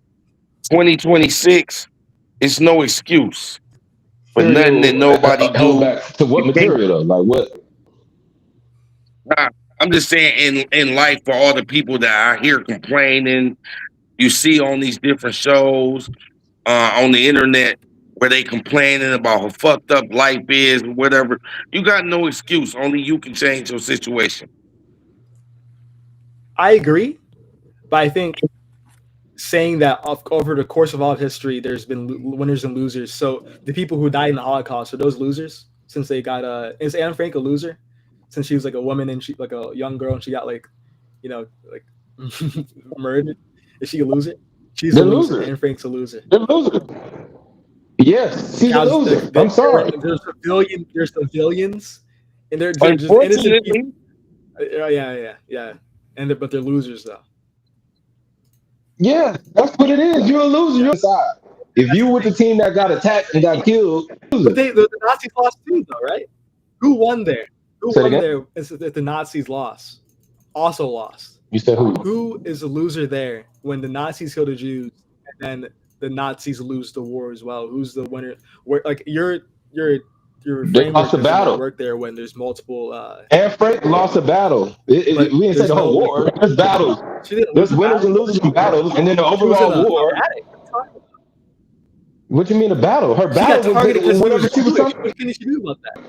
2026 is no excuse for nothing that Material nobody held do. back to what You can't. material though? Like what? I'm just saying in life for all the people that are here complaining, you see on these different shows on the internet where they complaining about how fucked up life is, whatever. You got no excuse. Only you can change your situation. I agree, but I think saying that over the course of all of history, there's been winners and losers. So the people who died in the Holocaust are those losers since they got is Anne Frank a loser since she was like a woman and she like a young girl and she got like like murdered? Is she a loser? She's a They're loser. losers. Anne Frank's a loser. They're losers. Yes, she's a loser. I'm sorry. There's civilians, and they're just innocent people. Unfortunately, Yeah. But they're losers though. Yeah, that's what it is. You're a loser. Yeah, You're inside. If that's you the with the thing. team that got attacked and got killed, But loser. the Nazis lost too, though, right? Who won there? Who Say it won again. there if the Nazis lost? Also lost. You said who? Who is a loser there when the Nazis kill the Jews and then the Nazis lose the war as well? Who's the winner? Where like your They lost framework the doesn't really battle. work there when there's multiple. Anne Frank lost a battle. But We didn't say there's the whole no like war. There's battles. she didn't lose There's the winners battle. and losers in battles, and then the She was in overall a war. attic. What are you talking about? What you mean a battle? Her She got battle was targeted because she whatever was she was Jewish. trying. What can she do about that?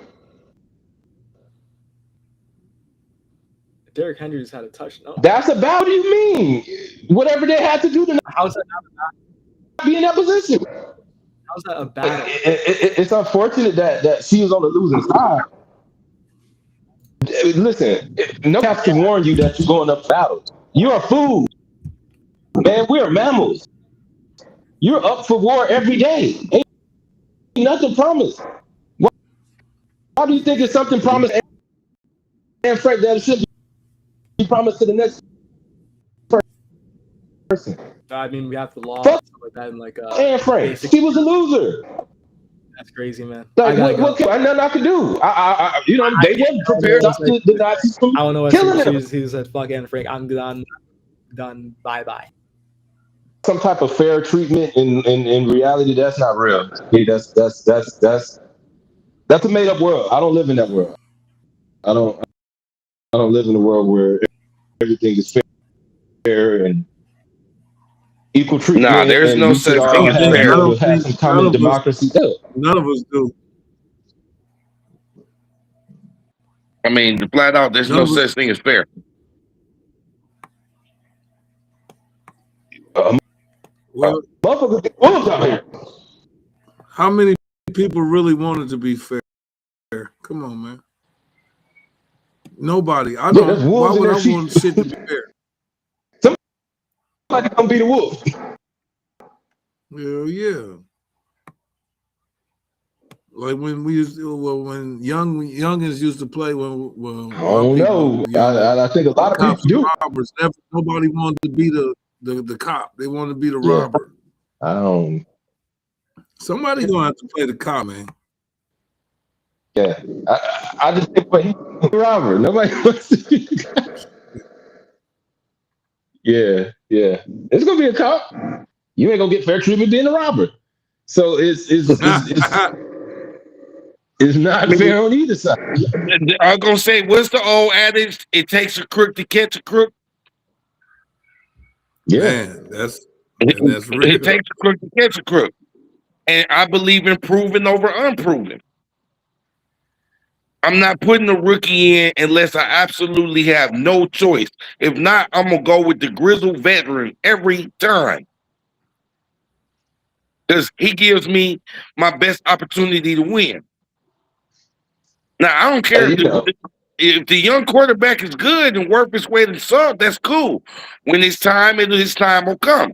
Derrick Henry just had a touch. No, That's a battle. What do you mean? Whatever they had to do to not how's that not, be in that position. how's that a battle? It's unfortunate that she was on the losing side. Listen, no one has to warn you that you're going up battles. You're a fool, man. We're mammals. You're up for war every day. Ain't nothing promised. Why do you think it's something promised and Frank that it should be promised to the next person? I mean, we have the law Fuck and stuff like that, and like Anne Frank. basic. She was a loser. That's crazy, man. Like I gotta what go. nothing I could do. You know, they weren't prepared to stop the Nazis from I don't know what killing them. he said. Fuck Anne Frank. I'm done. Bye bye. Some type of fair treatment in reality, that's not real. That's a made up world. I don't live in that world. I don't live in a world where everything is fair and equal nah, treatment, there's and no we should such all thing as I fair. don't have think some common democracy. none of us do. I mean, flat out, there's None no of us. such thing as fair. Well, Motherfuckers get wolves out here. how many people really wanted to be fair? Come on, man. Nobody. I Yeah, there's don't. Why wolves in would their I sheep. want shit to be fair? Somebody come be the wolf. Hell yeah. Like when we used to, well, when youngins used to play when I my don't people know. were young, I think a lot of people cops and do. robbers. Nobody wanted to be the cop. They wanted to be the Yeah. robber. I don't. Somebody gonna have to play the cop, man. Yeah. I just think, but he's a robber. Nobody wants to be a cop. Yeah. It's gonna be a cop. You ain't gonna get fair treatment being a robber. So it's I not mean, fair on either side. I'm gonna say, what's the old adage? It takes a crook to catch a crook. Yeah. Man, that's It real. takes a crook to catch a crook, and I believe in proven over unproven. I'm not putting a rookie in unless I absolutely have no choice. If not, I'm gonna go with the grizzled veteran every time because he gives me my best opportunity to win. Now I don't care You know. if the young quarterback is good and worth his weight in salt. That's cool. When it's time, his time will come.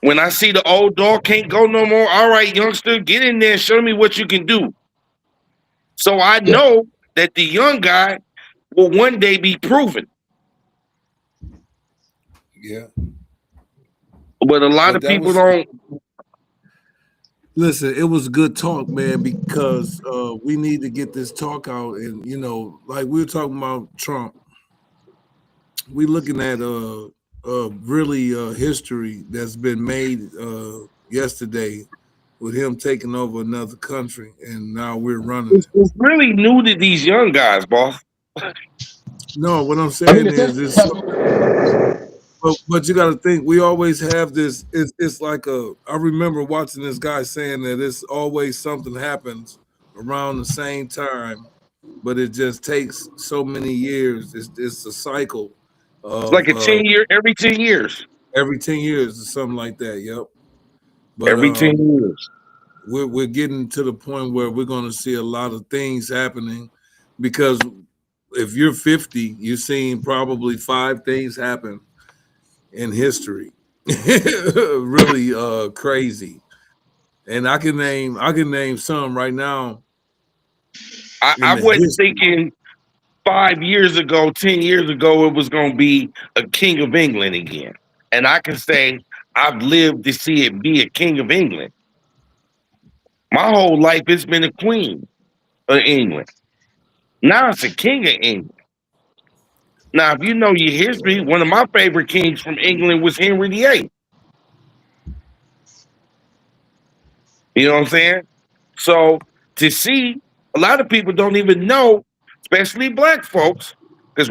When I see the old dog can't go no more, all right, youngster, get in there and show me what you can do. So I Yeah. know that the young guy will one day be proven. Yeah. But a lot But of that people was don't. listen, it was good talk, man, because we need to get this talk out. And like we were talking about Trump, we looking at really history that's been made yesterday with him taking over another country, and now we're running it. It's really new to these young guys, boss. No, what I'm I mean, saying is but you got to think we always have this. It's like I remember watching this guy saying that it's always something happens around the same time, but it just takes so many years. It's a cycle It's like of a 10 year, every 10 years. every 10 years or something like that. Yep. But Every 10 years. we're getting to the point where we're going to see a lot of things happening, because if you're 50, you're seeing probably 5 things happen in history. Really crazy. And I can name some right now in I the wasn't history. thinking 5 years ago, 10 years ago, it was going to be a king of England again. And I can say I've lived to see it be a king of England. My whole life, it's been a queen of England. Now it's a king of England. Now, if you know your history, one of my favorite kings from England was Henry VIII. You know what I'm saying? So to see, a lot of people don't even know, especially black folks, because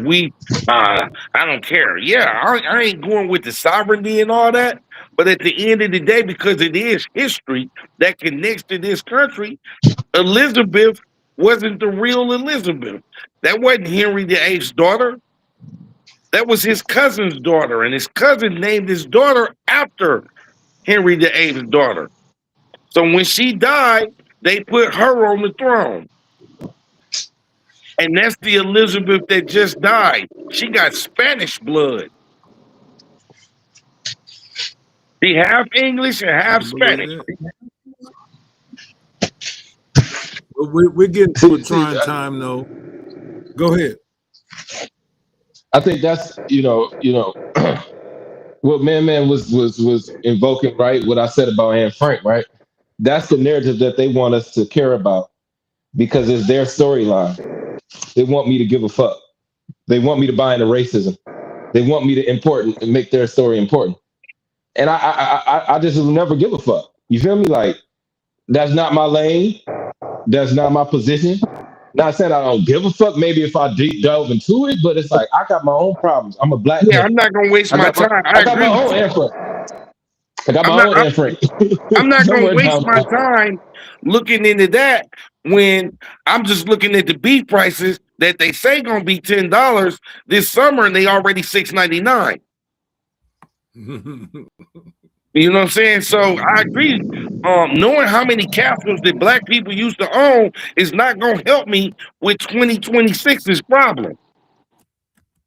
I don't care. Yeah, I ain't going with the sovereignty and all that. But at the end of the day, because it is history that connects to this country, Elizabeth wasn't the real Elizabeth. That wasn't Henry VIII's daughter. That was his cousin's daughter, and his cousin named his daughter after Henry VIII's daughter. So when she died, they put her on the throne. And that's the Elizabeth that just died. She got Spanish blood. She half English and I half can believe Spanish. that. But we're getting to a trying time, though. Go ahead. I think that's what Man was invoking, right? What I said about Anne Frank, right? That's the narrative that they want us to care about because it's their storyline. They want me to give a fuck. They want me to buy into racism. They want me to important and make their story important. And I just will never give a fuck. You feel me? Like that's not my lane. That's not my position. Not saying I don't give a fuck. Maybe if I deep delve into it, but it's like I got my own problems. I'm a black Yeah, man. I'm not gonna waste my time. I I got agree my with own you. Air Frank. I got I'm my not own Air Frank. I'm not gonna Somewhere waste down my time looking into that when I'm just looking at the beef prices that they say gonna be $10 this summer and they already $6.99. You know what I'm saying? So I agree. Knowing how many capitals that black people used to own is not going to help me with 2026's problem.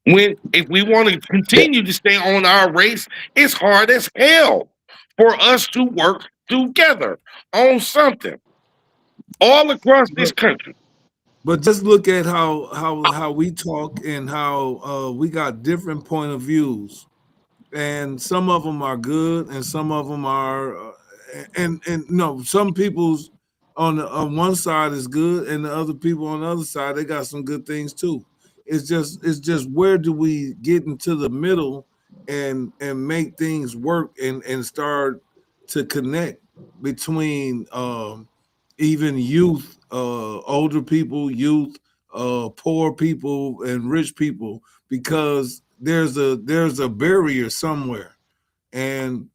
When if we want to continue to stay on our race, it's hard as hell for us to work together on something all across this country. But just look at how we talk and how we got different point of views, and some of them are good, and some of them are, and no, some people's on one side is good, and the other people on the other side they got some good things too. It's just where do we get into the middle and make things work and start to connect between even youth, older people, youth, poor people, and rich people, because there's a barrier somewhere, and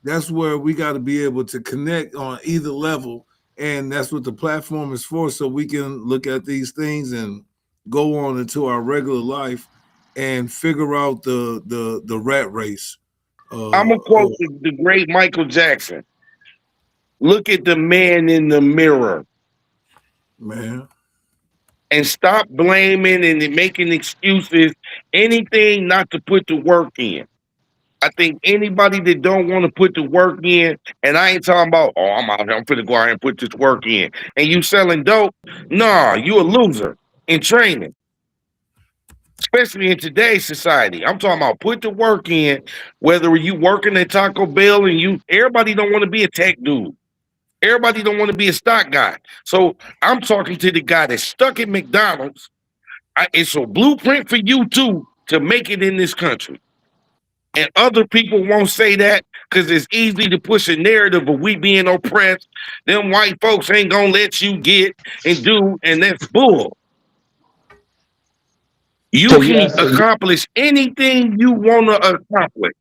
that's where we got to be able to connect on either level, and that's what the platform is for, so we can look at these things and go on into our regular life and figure out the rat race. I'm gonna quote the great Michael Jackson. Look at the man in the mirror. Man. And stop blaming and making excuses, anything not to put the work in. I think anybody that don't want to put the work in, and I ain't talking about, oh, I'm out here, I'm finna go out and put this work in, and you selling dope, nah, you a loser in training, especially in today's society. I'm talking about put the work in, whether you working at Taco Bell and everybody don't want to be a tech dude. Everybody don't want to be a stock guy. So I'm talking to the guy that's stuck at McDonald's. It's a blueprint for you too to make it in this country. And other people won't say that because it's easy to push a narrative of we being oppressed. Them white folks ain't gonna let you get and do, and that's bull. You can accomplish anything you want to accomplish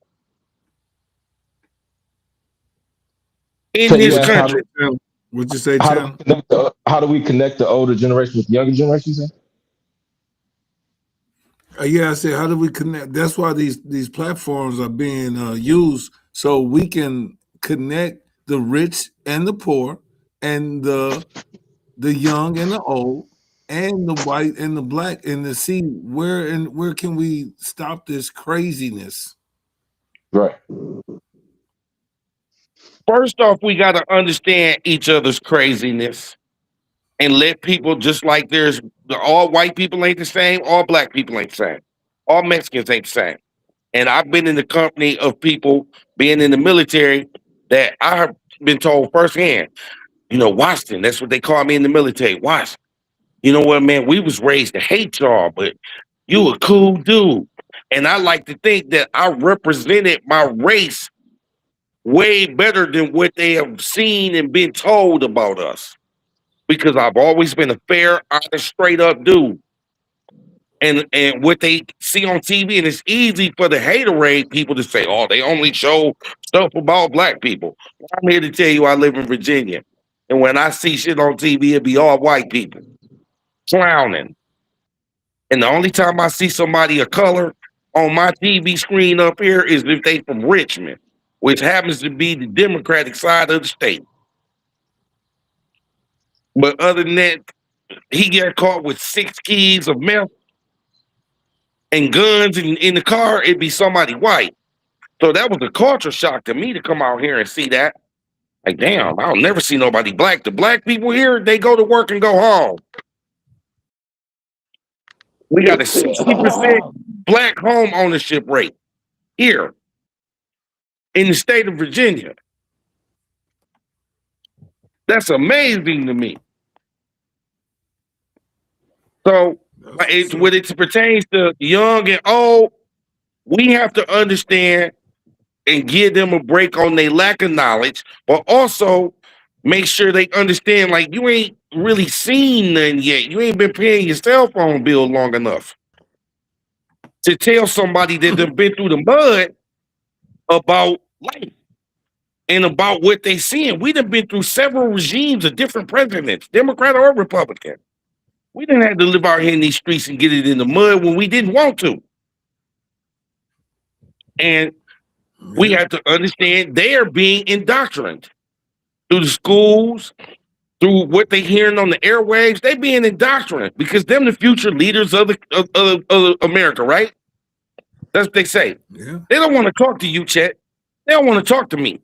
in this country. What'd you say, How do we connect the older generation with the younger generation? Yeah, I said, how do we connect? That's why these platforms are being used, so we can connect the rich and the poor, and the young and the old, and the white and the black, and to see where can we stop this craziness. Right. First off, we got to understand each other's craziness and let people, just like all white people ain't the same, all black people ain't the same, all Mexicans ain't the same. And I've been in the company of people being in the military that I have been told firsthand, Washington, that's what they call me in the military, Washington. You know what, man, we was raised to hate y'all, but you a cool dude. And I like to think that I represented my race way better than what they have seen and been told about us, because I've always been a fair, honest, straight up dude. And what they see on TV, and it's easy for the haterade people to say, oh, they only show stuff about black people. I'm here to tell you I live in Virginia. And when I see shit on TV, it be all white people clowning. And the only time I see somebody of color on my TV screen up here is if they from Richmond, which happens to be the Democratic side of the state. But other than that, he got caught with 6 keys of meth and guns in the car, it'd be somebody white. So that was a culture shock to me to come out here and see that. Like, damn, I'll never see nobody black. The black people here, they go to work and go home. We got a 60% black home ownership rate here in the state of Virginia. That's amazing to me. So when it pertains to young and old, we have to understand and give them a break on their lack of knowledge, but also make sure they understand, like, you ain't really seen none yet. You ain't been paying your cell phone bill long enough to tell somebody that they've been through the mud about life and about what they seeing. We done been through several regimes of different presidents, Democrat or Republican. We didn't have to live out here in these streets and get it in the mud when we didn't want to. And We have to understand they are being indoctrinated through the schools, through what they hearing on the airwaves. They being indoctrinated because them the future leaders of of America, right? That's what they say. Yeah. They don't want to talk to you, Chet. They don't want to talk to me.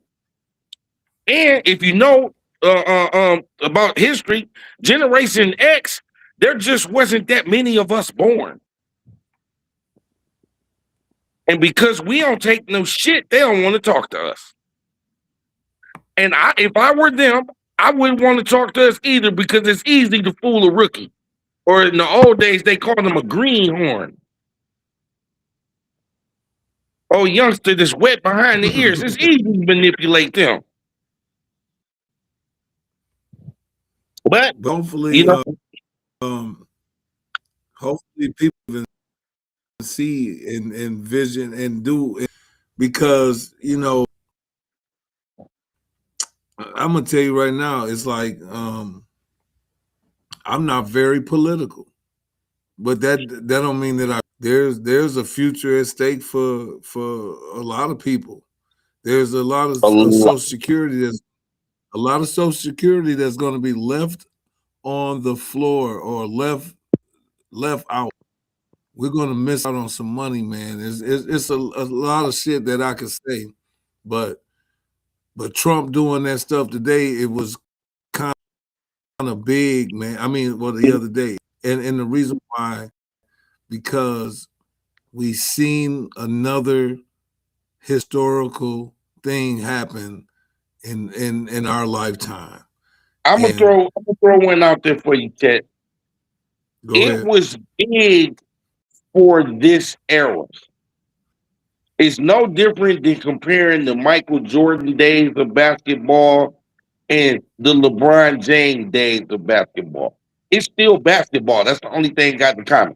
And if you know about history, Generation X, there just wasn't that many of us born. And because we don't take no shit, they don't want to talk to us. And if I were them, I wouldn't want to talk to us either because it's easy to fool a rookie. Or in the old days, they called them a greenhorn. Oh, youngster that's wet behind the ears. It's easy to manipulate them. But hopefully, you know, hopefully people can see and vision and do it, because you know, I'm gonna tell you right now, it's like I'm not very political, but that don't mean that there's a future at stake for a lot of people. There's a lot of Social Security that's going to be left on the floor or left out. We're going to miss out on some money, man. It's a lot of shit that I could say, but Trump doing that stuff today, it was kind of big, man. I mean, well, the other day, and the reason why, because we seen another historical thing happen in our lifetime. I'm gonna throw one out there for you, Ted. It was big for this era. It's no different than comparing the Michael Jordan days of basketball and the LeBron James days of basketball. It's still basketball. That's the only thing got in common.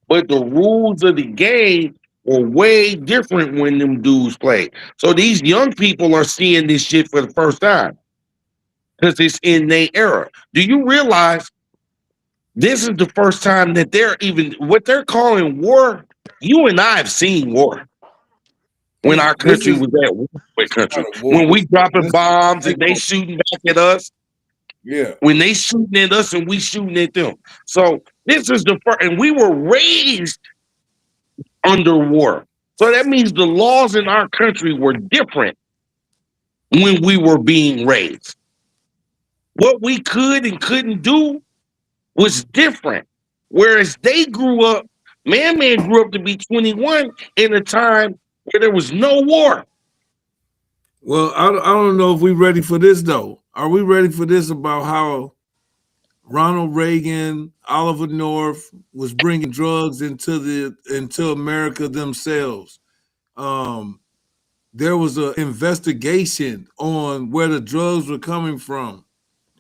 But the rules of the game were way different when them dudes played. So these young people are seeing this shit for the first time because it's in their era. Do you realize this is the first time that they're even what they're calling war? You and I have seen war. When our country was at war with country. When we dropping bombs and they shooting back at us. Yeah. When they shooting at us and we shooting at them. So this is the first, and we were raised under war. So that means the laws in our country were different when we were being raised. What we could and couldn't do was different. Whereas they grew up, man grew up to be 21 in a time where there was no war. Well, I don't know if we're ready for this, though. Are we ready for this about how Ronald Reagan, Oliver North was bringing drugs into America themselves? There was an investigation on where the drugs were coming from,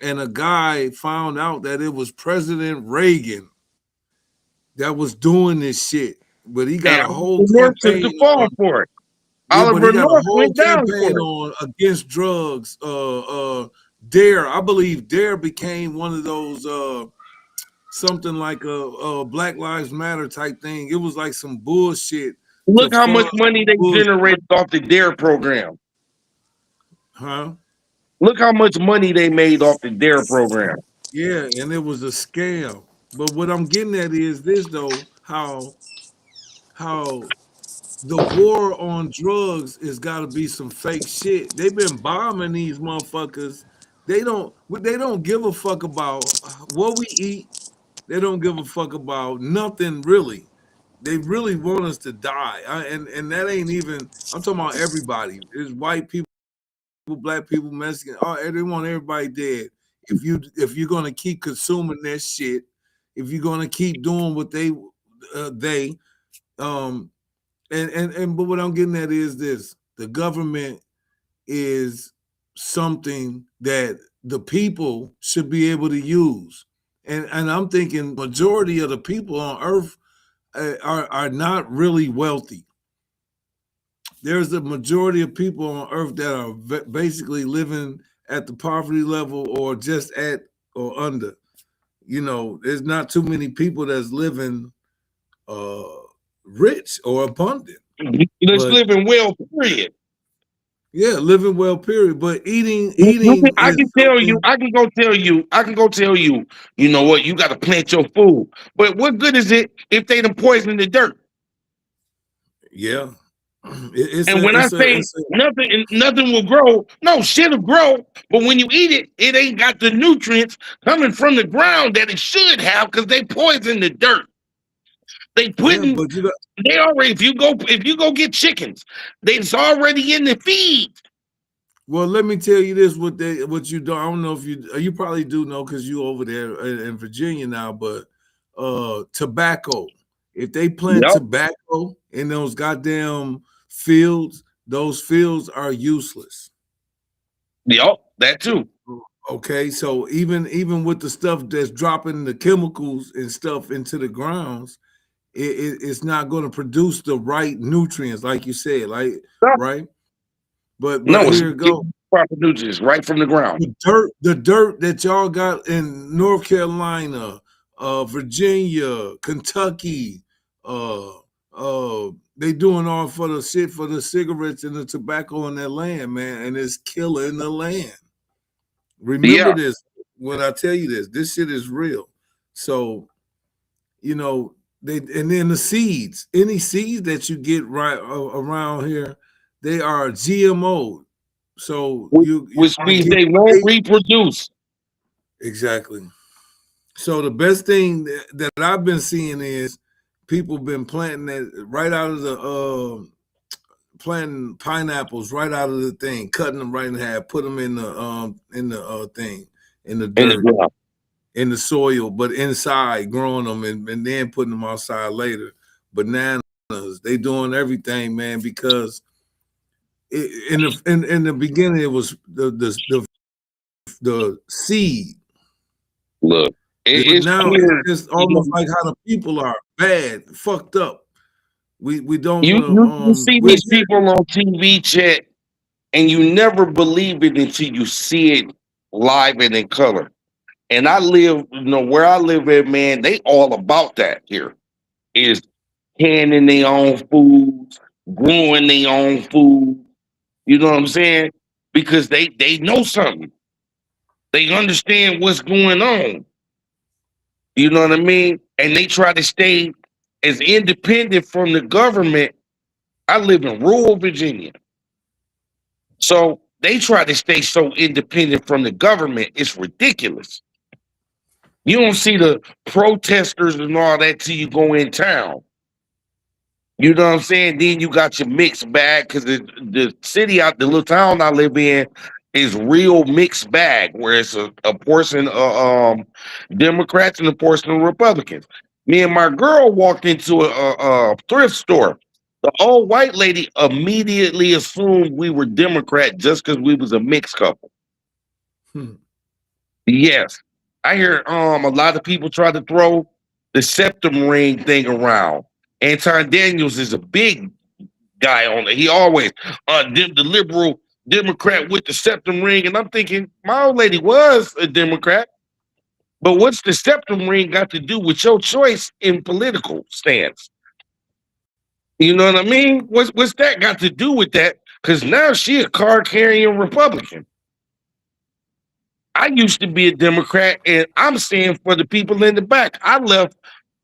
and a guy found out that it was President Reagan that was doing this shit. But he got a whole campaign for it. Yeah, but he got a whole went down campaign on against drugs. Dare, I believe Dare became one of those something like a Black Lives Matter type thing. It was like some bullshit. Look how much money they generated off the Dare program. Huh? Look how much money they made off the Dare program. Yeah, and it was a scam. But what I'm getting at is this though, how the war on drugs has got to be some fake shit. They've been bombing these motherfuckers. They don't give a fuck about what we eat. They don't give a fuck about nothing really. They really want us to die. And that ain't even, I'm talking about everybody. There's white people, black people, Mexican. They want everybody dead. If you're gonna keep consuming that shit, if you're gonna keep doing what but what I'm getting at is this: the government is something that the people should be able to use, and I'm thinking majority of the people on Earth are not really wealthy. There's a majority of people on Earth that are basically living at the poverty level or just at or under. You know, there's not too many people that's living rich or abundant. Let's live in well, period. Yeah, living well, period. But eating I is can tell you, something. I can go tell you, you know what, you got to plant your food. But what good is it if they done poison the dirt? Yeah, it's And a when I it's a say it's a nothing will grow, no, shit'll grow. But when you eat it, it ain't got the nutrients coming from the ground that it should have because they poison the dirt. They yeah, putting but you got. they already if you go get chickens, it's already in the feed. Well, let me tell you this: what you don't. I don't know if you probably do know because you over there in Virginia now. But tobacco. If they plant Yep, tobacco in those goddamn fields, those fields are useless. yep, that too. Okay, so even with the stuff that's dropping the chemicals and stuff into the grounds, it's not going to produce the right nutrients, like you said, like No, right. But no, it's here it goes. getting proper nutrients right from the ground. The dirt that y'all got in North Carolina, Virginia, Kentucky, uh, they doing all for the shit for the cigarettes and the tobacco in their land, man, and it's killing the land. Remember Yeah, this when I tell you this shit is real. So, you know, and then the seeds, any seeds that you get right around here, they are GMO. So you're which gonna means get they won't reproduce. exactly. So the best thing that I've been seeing is people been planting that right out of the planting pineapples right out of the thing, cutting them right in half, put them in the thing in the In the dirt ground. in the soil, but inside growing them and then putting them outside later. Bananas, they doing everything, man, because in the beginning it was the seed. Look, But it's now clear. it's You almost know, like how the people are bad, fucked up. We don't you, want to you see we're these people on TV chat, and you never believe it until you see it live and in color. And I live, you know, where I live at, man, they all about that here. Is canning their own food, growing their own food. You know what I'm saying? Because they know something. They understand what's going on. You know what I mean? And they try to stay as independent from the government. I live in rural Virginia. So they try to stay so independent from the government. It's ridiculous. You don't see the protesters and all that till you go in town. You know what I'm saying? Then you got your mixed bag because the city out, the little town I live in is real mixed bag, where it's a portion of Democrats and a portion of Republicans. Me and my girl walked into a thrift store. The old white lady immediately assumed we were Democrat just because we was a mixed couple. Hmm. Yes. I hear a lot of people try to throw the septum ring thing around. Anton Daniels is a big guy on it. He always the liberal Democrat with the septum ring. And I'm thinking, my old lady was a Democrat, but what's the septum ring got to do with your choice in political stance? You know what I mean? What's that got to do with that? Because now she a card carrying Republican. I used to be a Democrat, and I'm saying for the people in the back. I left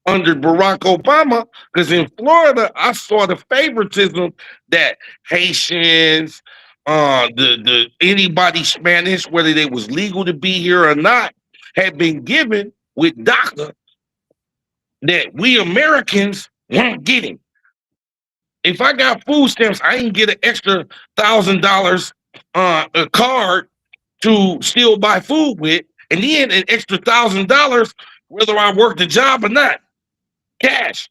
under Barack Obama because in Florida, I saw the favoritism that Haitians, the anybody Spanish, whether they was legal to be here or not, had been given with DACA that we Americans weren't getting. If I got food stamps, I didn't get an extra $1,000 a card to still buy food with, and then an extra $1,000 whether I worked a job or not, cash.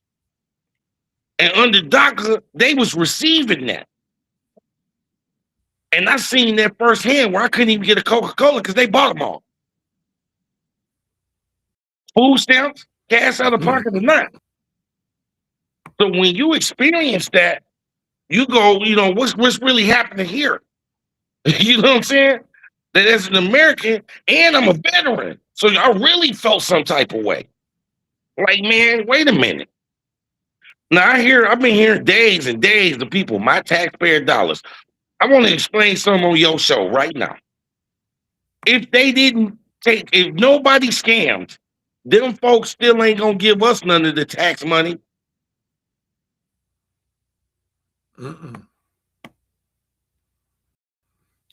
And under DACA, they was receiving that. And I seen that firsthand where I couldn't even get a Coca-Cola because they bought them all. Food stamps, cash out of pocket or not. So when you experience that, you go, you know, what's really happening here? You know what I'm saying? That as an American and I'm a veteran. So I really felt some type of way. Like, man, wait a minute. Now I've been hearing days and days of people, my taxpayer dollars. I want to explain something on your show right now. If they didn't if nobody scammed, them folks still ain't gonna give us none of the tax money.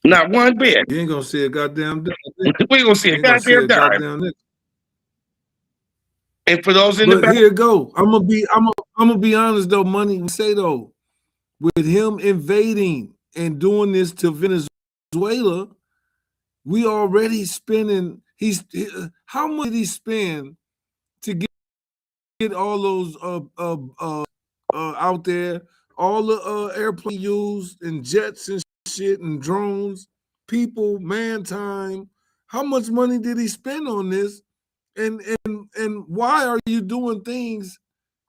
Not one bit. You ain't gonna see a goddamn thing. We ain't gonna see a goddamn dime. And for those in the back, here go. I'm gonna be honest though. Money we say though, with him invading and doing this to Venezuela, we already spending. How much did he spend to get all those out there, all the airplane used and jets and shit and drones, people, man time. How much money did he spend on this? And why are you doing things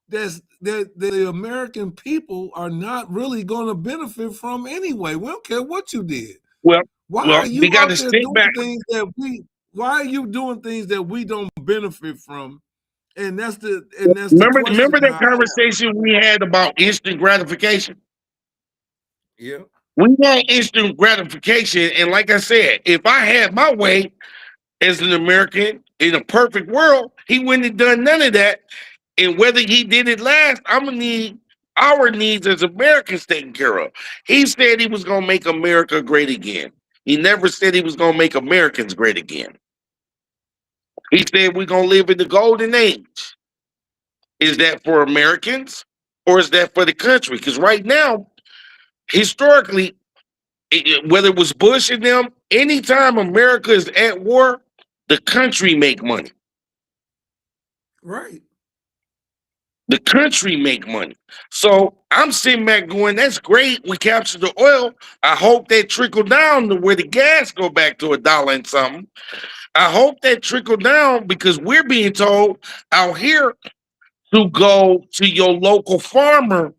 that the American people are not really going to benefit from anyway? We don't care what you did. Well, why are you out there doing things that we? Why are you doing things that we don't benefit from? And that's the remember that conversation we had about instant gratification. Yeah, we had instant gratification, and like I said, if I had my way as an American in a perfect world, he wouldn't have done none of that. And whether he did it last, I'm gonna need our needs as Americans taken care of. He said he was gonna make America great again. He never said he was gonna make Americans great again. He said we're gonna live in the golden age. Is that for Americans or is that for the country? Because right now, historically, whether it was Bush and them, anytime America is at war, the country make money. Right. The country make money. So I'm sitting back going, that's great. We captured the oil. I hope that trickle down to where the gas go back to $1 and something. I hope that trickle down because we're being told out here to go to your local farmer,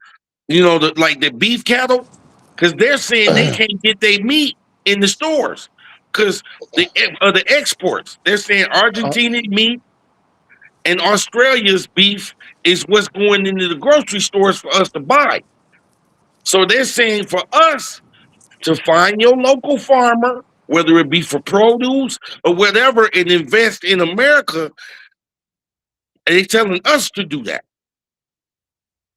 you know, like the beef cattle, because they're saying they can't get their meat in the stores because the exports. They're saying Argentinian meat and Australia's beef is what's going into the grocery stores for us to buy. So they're saying for us to find your local farmer, whether it be for produce or whatever, and invest in America. And they're telling us to do that.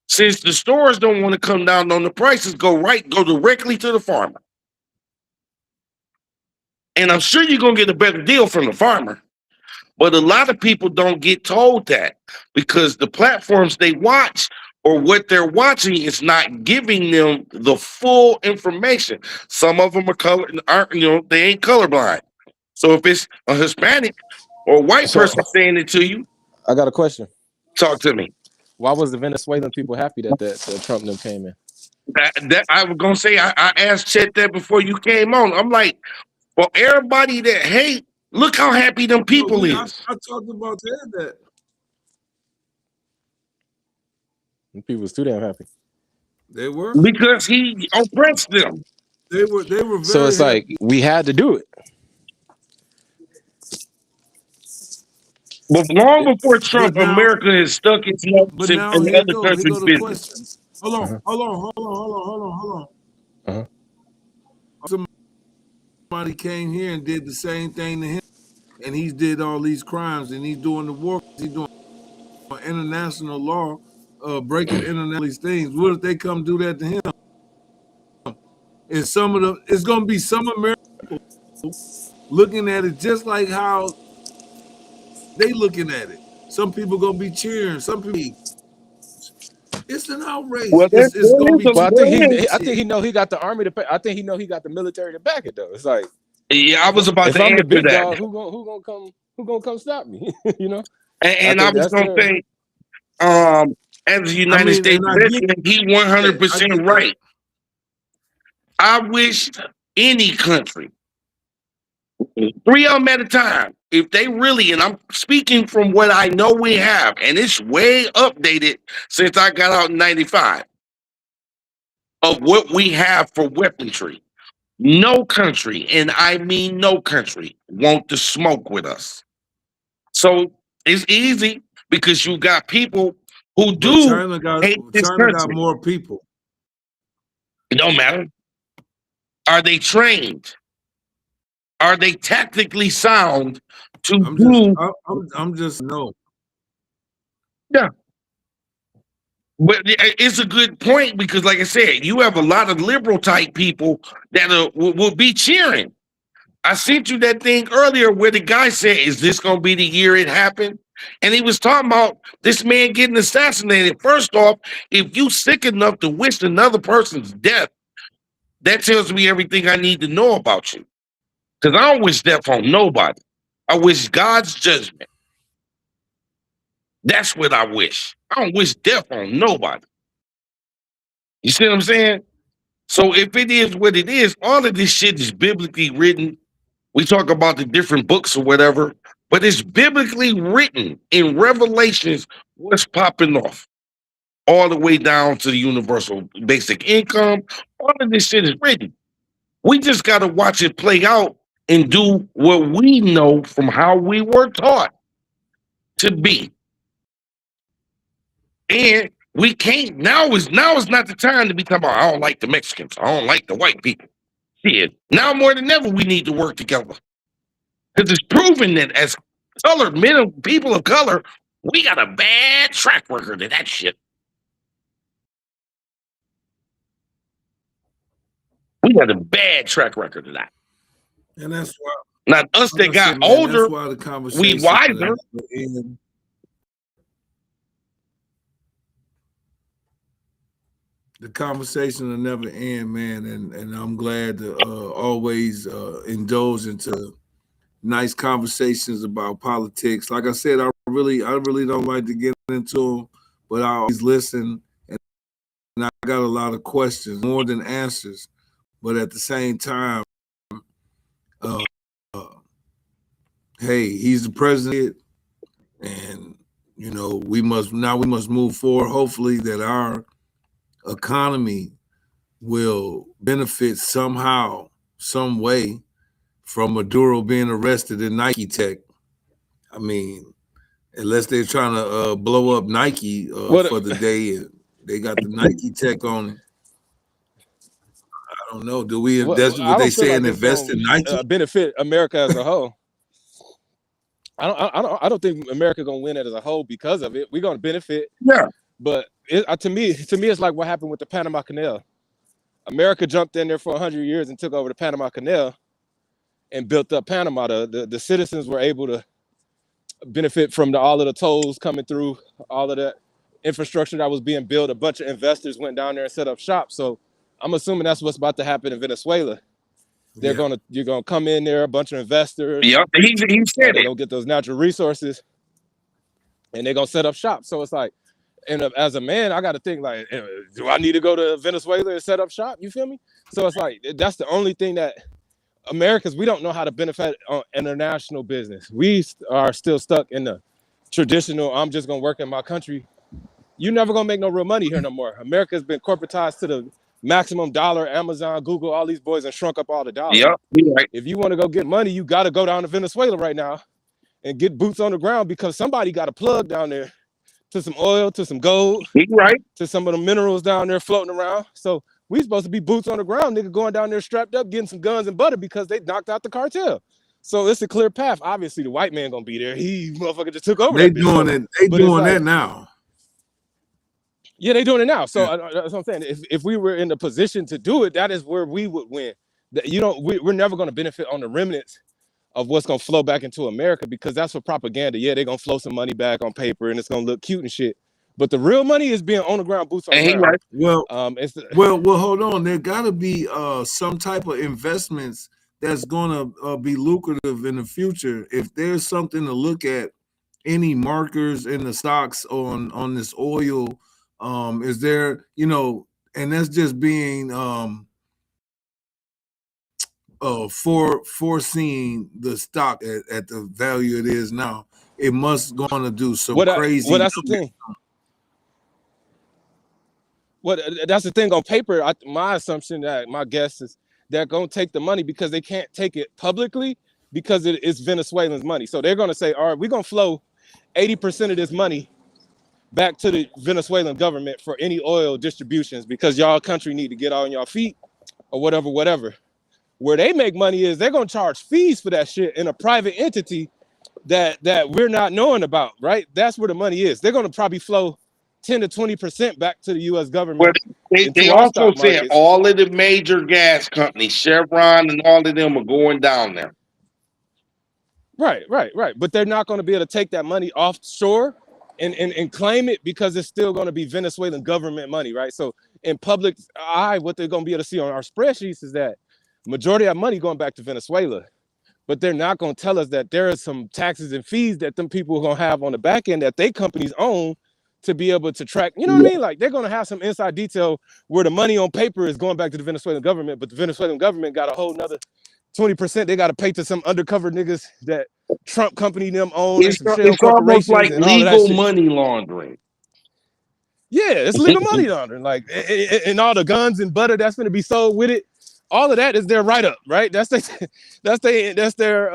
Since the stores don't want to come down on the prices, go directly to the farmer. And I'm sure you're going to get a better deal from the farmer. But a lot of people don't get told that because the platforms they watch or what they're watching is not giving them the full information. Some of them they ain't colorblind. So if it's a Hispanic or a white person saying it to you, I got a question. Talk to me. Why was the Venezuelan people happy that Trump them came in? That I was gonna say, I asked Chet that before you came on. I'm like, well, everybody that hate, look how happy them people is. I talked about that. The people was too damn happy. They were because he oppressed them. They were very so it's happy. like we had to do it. But long before Trump, America has stuck its nose in other countries' business. Hold on. Somebody came here and did the same thing to him, and he did all these crimes, and he's doing the war. He's doing international law, breaking international things. What if they come do that to him? And it's going to be some Americans looking at it just like how they looking at it. Some people gonna be cheering. Some people, it's an outrage. Well, it's gonna be. But I think he know he got the army to pay. I think he know he got the military to back it though. It's like, yeah, I was about if to I'm answer the big that. dog, who gonna come stop me? You know. And I was gonna say, as a United States president, he 100% right. I wish any country, 3 of them at a time, if they really, and I'm speaking from what I know we have, and it's way updated since I got out in 95, of what we have for weaponry. No country, and I mean no country, want to smoke with us. So it's easy because you got people who do China got hate this China got country. more people. It don't matter. Are they trained? Are they tactically sound to I'm do? I'm just no. Yeah. But it's a good point because, like I said, you have a lot of liberal type people that will be cheering. I sent you that thing earlier where the guy said, "Is this going to be the year it happened?" And he was talking about this man getting assassinated. First off, if you sick enough to wish another person's death, that tells me everything I need to know about you. Because I don't wish death on nobody. I wish God's judgment. That's what I wish. I don't wish death on nobody. You see what I'm saying? So if it is what it is, all of this shit is biblically written. We talk about the different books or whatever, but it's biblically written in Revelations what's popping off. All the way down to the universal basic income. All of this shit is written. We just got to watch it play out and do what we know from how we were taught to be. And we can't now is not the time to be talking about I don't like the Mexicans, I don't like the white people. Shit. Now more than ever we need to work together. Because it's proven that as colored men, people of color, we got a bad track record of that shit. We got a bad track record of that. And that's why Not us that got older, that's why the conversation we wiser. The conversation will never end, man, and I'm glad to always indulge into nice conversations about politics. Like I said, I really don't like to get into them, but I always listen, and I got a lot of questions, more than answers. But at the same time, hey, he's the president, and you know we must move forward. Hopefully, that our economy will benefit somehow, some way from Maduro being arrested in Nike Tech. I mean, unless they're trying to blow up Nike for the day, and they got the Nike Tech on it. I don't know. Do we? That's what they say, and invest in Nike. Benefit America as a whole. I don't think America gonna win it as a whole because of it. We're gonna benefit. Yeah. But to me, it's like what happened with the Panama Canal. America jumped in there for 100 years and took over the Panama Canal and built up Panama. The citizens were able to benefit from all of the tolls coming through, all of that infrastructure that was being built. A bunch of investors went down there and set up shop. So I'm assuming that's what's about to happen in Venezuela. You're gonna come in there, a bunch of investors. Yep, he said they're it. gonna get those natural resources, and they're gonna set up shop. So it's like, and as a man, I got to think like, do I need to go to Venezuela and set up shop? You feel me? So it's like that's the only thing that Americans, we don't know how to benefit on international business. We are still stuck in the traditional. I'm just gonna work in my country. You're never gonna make no real money here no more. America's been corporatized to the maximum dollar. Amazon, Google, all these boys have shrunk up all the dollars. Yep, right. If you want to go get money, you got to go down to Venezuela right now and get boots on the ground because somebody got a plug down there to some oil, to some gold, right, to some of the minerals down there floating around. So we supposed to be boots on the ground, nigga, going down there strapped up, getting some guns and butter because they knocked out the cartel. So it's a clear path. Obviously, the white man gonna be there. He motherfucker just took over. They doing it. They doing that now. Yeah, they doing it now. So that's what I'm saying. If we were in the position to do it, that is where we would win. We're never going to benefit on the remnants of what's going to flow back into America because that's for propaganda. Yeah, they're going to flow some money back on paper and it's going to look cute and shit. But the real money is being on the ground, boots on the ground. Right. Well, hold on. There got to be some type of investments that's going to be lucrative in the future. If there's something to look at, any markers in the stocks on this oil. Is there, and that's just being foreseeing the stock at the value it is now. It must going to do some crazy. Well, that's the thing. That's the thing on paper. My assumption, my guess is they're going to take the money because they can't take it publicly because it's Venezuelans' money. So they're going to say, all right, we're going to flow 80% of this money back to the Venezuelan government for any oil distributions because y'all country need to get on y'all feet or whatever. Where they make money is they're gonna charge fees for that shit in a private entity that we're not knowing about, right? That's where the money is. They're gonna probably flow 10 to 20% back to the U.S. But government they into our also stock said markets. all of the major gas companies, Chevron and all of them, are going down there. Right. But they're not going to be able to take that money offshore and claim it because it's still going to be Venezuelan government money, right? So in public eye, what they're going to be able to see on our spreadsheets is that majority of money going back to Venezuela. But they're not going to tell us that there are some taxes and fees that them people are going to have on the back end that they companies own to be able to track. You know what I mean? Like they're going to have some inside detail where the money on paper is going back to the Venezuelan government, but the Venezuelan government got a whole nother 20% they got to pay to some undercover niggas that Trump company them own and some shell It's almost corporations like and all of that legal shit. money laundering. Yeah, it's legal money laundering. Like, and all the guns and butter that's going to be sold with it, all of that is their write up, right? That's their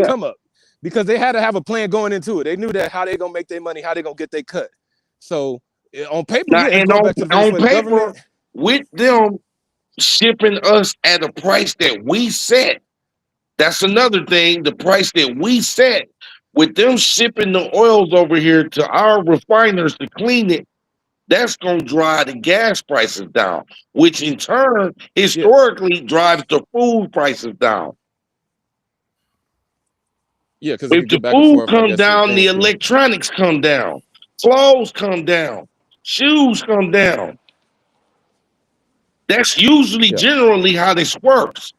come up, because they had to have a plan going into it. They knew that how they gonna make their money, how they gonna get their cut. So on paper, Now, yeah, it's and going back to the on Venezuelan paper, government. with them shipping us at a price that we set, that's another thing. The price that we set, with them shipping the oils over here to our refiners to clean it, that's going to drive the gas prices down, which in turn historically drives the food prices down. Yeah, because If the food come down, the electronics come down, clothes come down, shoes come down. That's usually generally how this works.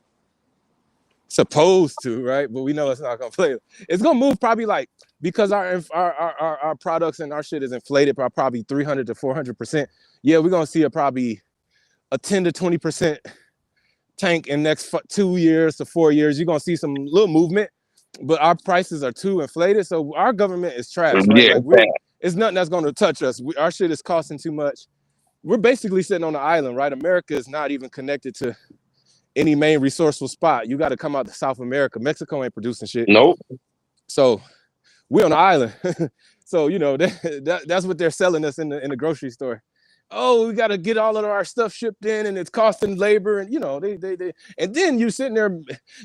Supposed to, right? But we know it's not gonna play. It's gonna move probably like, because our products and our shit is inflated by probably 300 to 400%. Yeah, we're gonna see probably a 10 to 20% tank in next 2 years to 4 years. You're gonna see some little movement, but our prices are too inflated. So our government is trash, right? Yeah, Like it's nothing that's gonna touch us. Our shit is costing too much. We're basically sitting on an island, right? America is not even connected to any main resourceful spot. You got to come out to South America. Mexico ain't producing shit. Nope. So we're on the island. So you know that's what they're selling us in the grocery store. Oh, we got to get all of our stuff shipped in, and it's costing labor, and you know they and then you sitting there,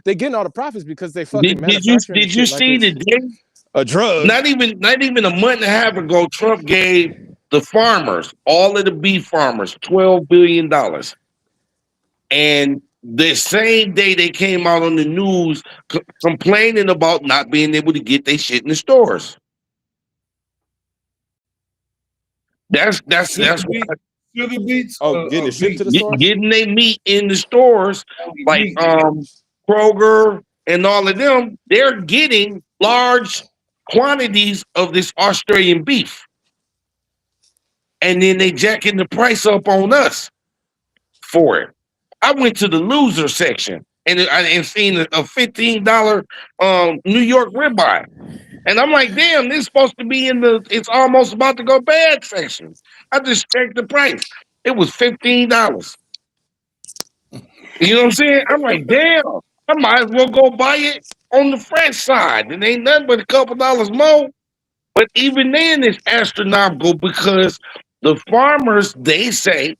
they getting all the profits because they fucking manufacturing. Did you see the day? A drug. Not even a month and a half ago, Trump gave the farmers, all of the beef farmers, $12 billion. And the same day they came out on the news complaining about not being able to get their shit in the stores. That's sugar beets. Getting it shipped to the stores? Getting their meat in the stores, like Kroger and all of them. They're getting large quantities of this Australian beef, and then they jacking the price up on us for it. I went to the loser section and seen a $15 New York ribeye, and I'm like, damn, this is supposed to be in the it's almost about to go bad section. I just checked the price; it was $15. You know what I'm saying? I'm like, damn, I might as well go buy it on the fresh side. It ain't nothing but a couple dollars more. But even then, it's astronomical because the farmers, they say,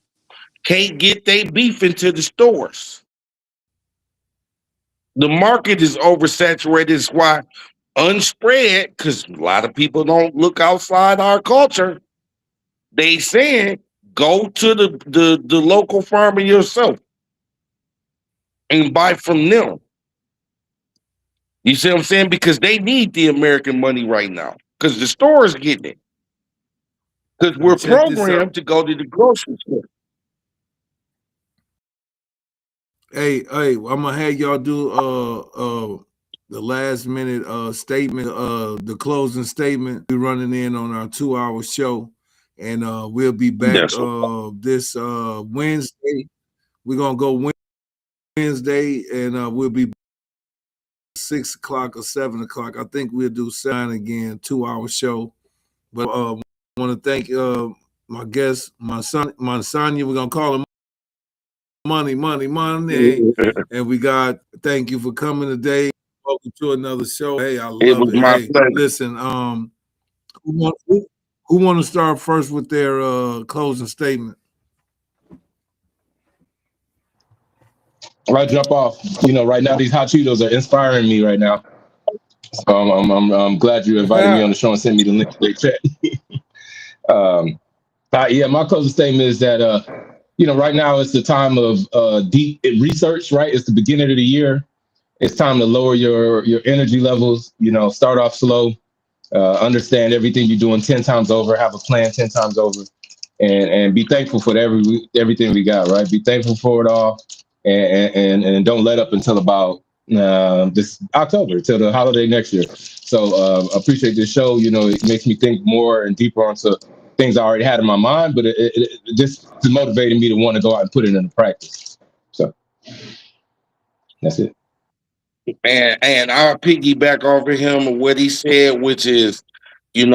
can't get their beef into the stores. The market is oversaturated. It's why unspread, because a lot of people don't look outside our culture. They saying go to the local farmer yourself and buy from them. You see what I'm saying? Because they need the American money right now. Because the store is getting it. Because we're programmed to go to the grocery store. Hey, I'm gonna have y'all do the last minute statement, the closing statement. We're running in on our 2-hour show, and we'll be back this Wednesday. We're gonna go Wednesday, and we'll be 6 o'clock or 7 o'clock. I think we'll do 7 again, 2-hour show. But I want to thank my guest, my son, Sonia. We're gonna call him Money. And we got thank you for coming today. Welcome to another show. Hey, I love it. Was my pleasure. Listen, who want to start first with their closing statement? right, jump off. Right now these hot Cheetos are inspiring me right now. So I'm glad you invited me on the show and sent me the link to their chat. Yeah, my closing statement is that right now it's the time of deep research. Right, it's the beginning of the year. It's time to lower your energy levels. Start off slow. Understand everything you're doing 10 times over. Have a plan 10 times over, and be thankful for everything we got. Right, be thankful for it all, and don't let up until about this October, till the holiday next year. So appreciate this show. It makes me think more and deeper onto things I already had in my mind, but it just motivated me to want to go out and put it into practice. So that's it. And I'll piggyback off of him of what he said, which is, it's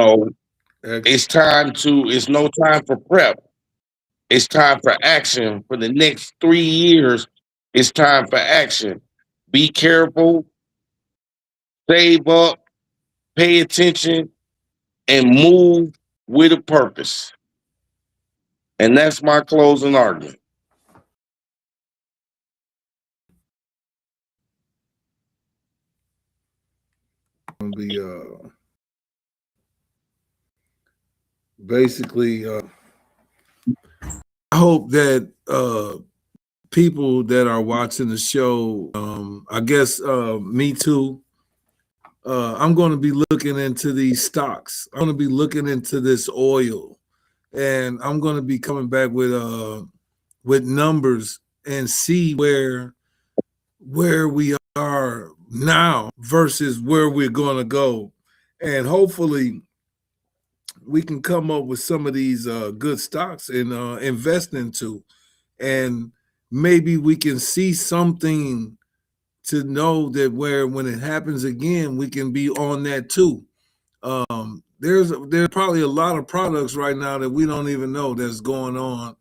no time for prep. It's time for action. For the next 3 years, it's time for action. Be careful, save up, pay attention, and move with a purpose. And that's my closing argument. The basically, I hope that people that are watching the show, I guess me too. I'm going to be looking into these stocks. I'm going to be looking into this oil, and I'm going to be coming back with numbers and see where we are now versus where we're going to go, and hopefully we can come up with some of these good stocks and invest into, and maybe we can see something to know that when it happens again, we can be on that too. There's probably a lot of products right now that we don't even know that's going on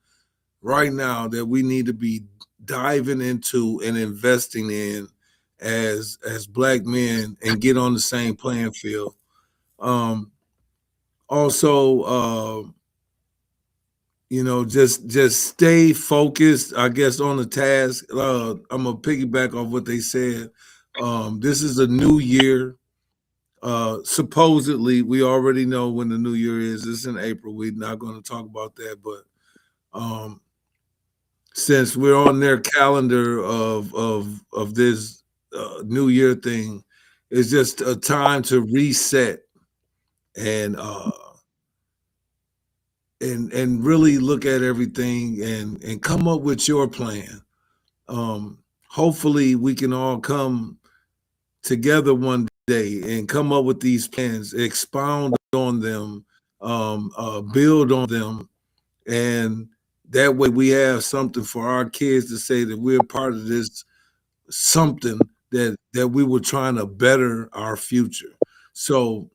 right now that we need to be diving into and investing in as Black men and get on the same playing field. Also, just stay focused, I guess, on the task. I'm gonna piggyback off what they said. This is a new year. Supposedly, we already know when the new year is. It's in April. We're not going to talk about that, but since we're on their calendar of this new year thing, it's just a time to reset and really look at everything and come up with your plan. Hopefully, we can all come together one day and come up with these plans, expound on them, build on them, and that way we have something for our kids to say that we're part of this something that we were trying to better our future. So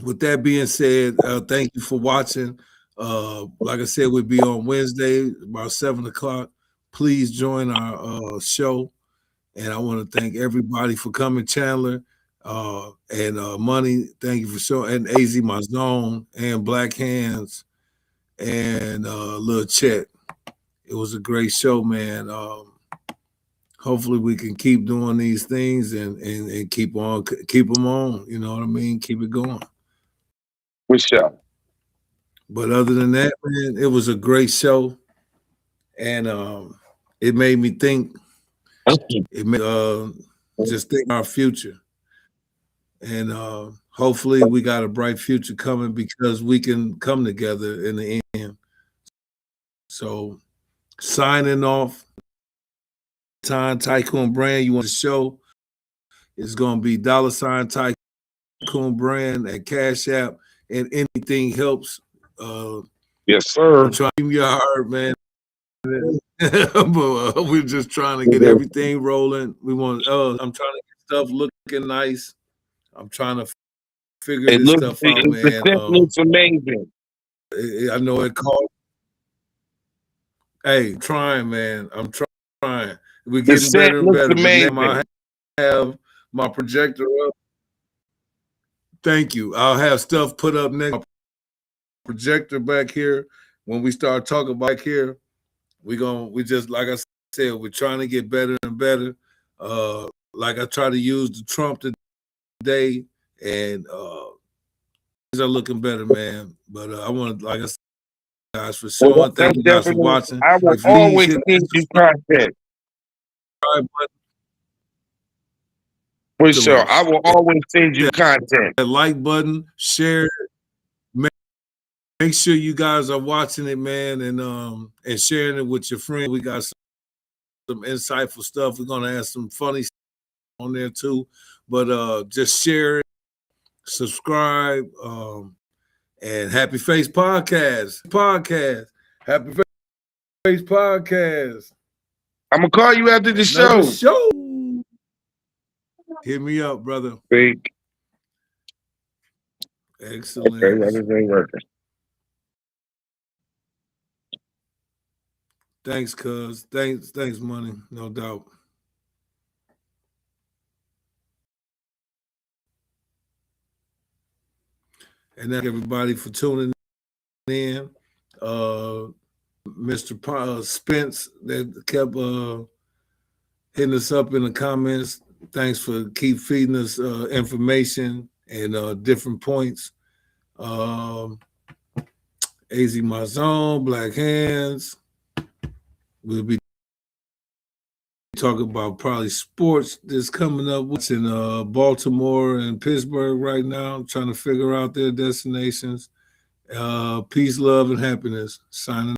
with that being said, thank you for watching. Like I said, we'll be on Wednesday about 7 o'clock. Please join our show. And I want to thank everybody for coming, Chandler, and Money. Thank you for showing, and AZ My Zone, and Black Hands, and Lil Chet. It was a great show, man. Hopefully we can keep doing these things and keep them on. You know what I mean? Keep it going. For sure. But other than that, man, it was a great show, and it made me think. It made just think our future, and hopefully we got a bright future coming because we can come together in the end. So signing off. Tycoon Brand, you want to show? It's going to be $ Tycoon Brand at Cash App, and anything helps. Yes, sir. I'm trying to give you a heart, man. But we're just trying to get everything rolling. We want. I'm trying to get stuff looking nice. I'm trying to figure this stuff out, man. The looks amazing. I know it costs. Hey, trying, man. I'm trying. We're getting better and better. Amazing. I have my projector up. Thank you. I'll have stuff put up next. My projector back here. When we start talking back here, we just like I said. said, we're trying to get better and better. Like I try to use the Trump today, and things are looking better, man. But I want to, like I said, guys, for Well, showing. Thank you guys for definitely, watching. I will Please always hit send you that content. subscribe button, For sure. I will always send you content. that like button, share it. Make sure you guys are watching it, man, and sharing it with your friends. We got some insightful stuff. We're gonna have some funny stuff on there too. But just share it, subscribe, and Happy Face Podcast. Happy Face Podcast. I'm gonna call you after the show. Hit me up, brother. Big. Excellent. Okay, everything working. Thanks, cuz. Thanks, money, no doubt. And thank everybody for tuning in. Mr. Spence that kept hitting us up in the comments. Thanks for keep feeding us information and different points. AZ Mazone, Black Hands. We'll be talking about probably sports that's coming up. What's in Baltimore and Pittsburgh right now. I'm trying to figure out their destinations. Peace, love, and happiness. Signing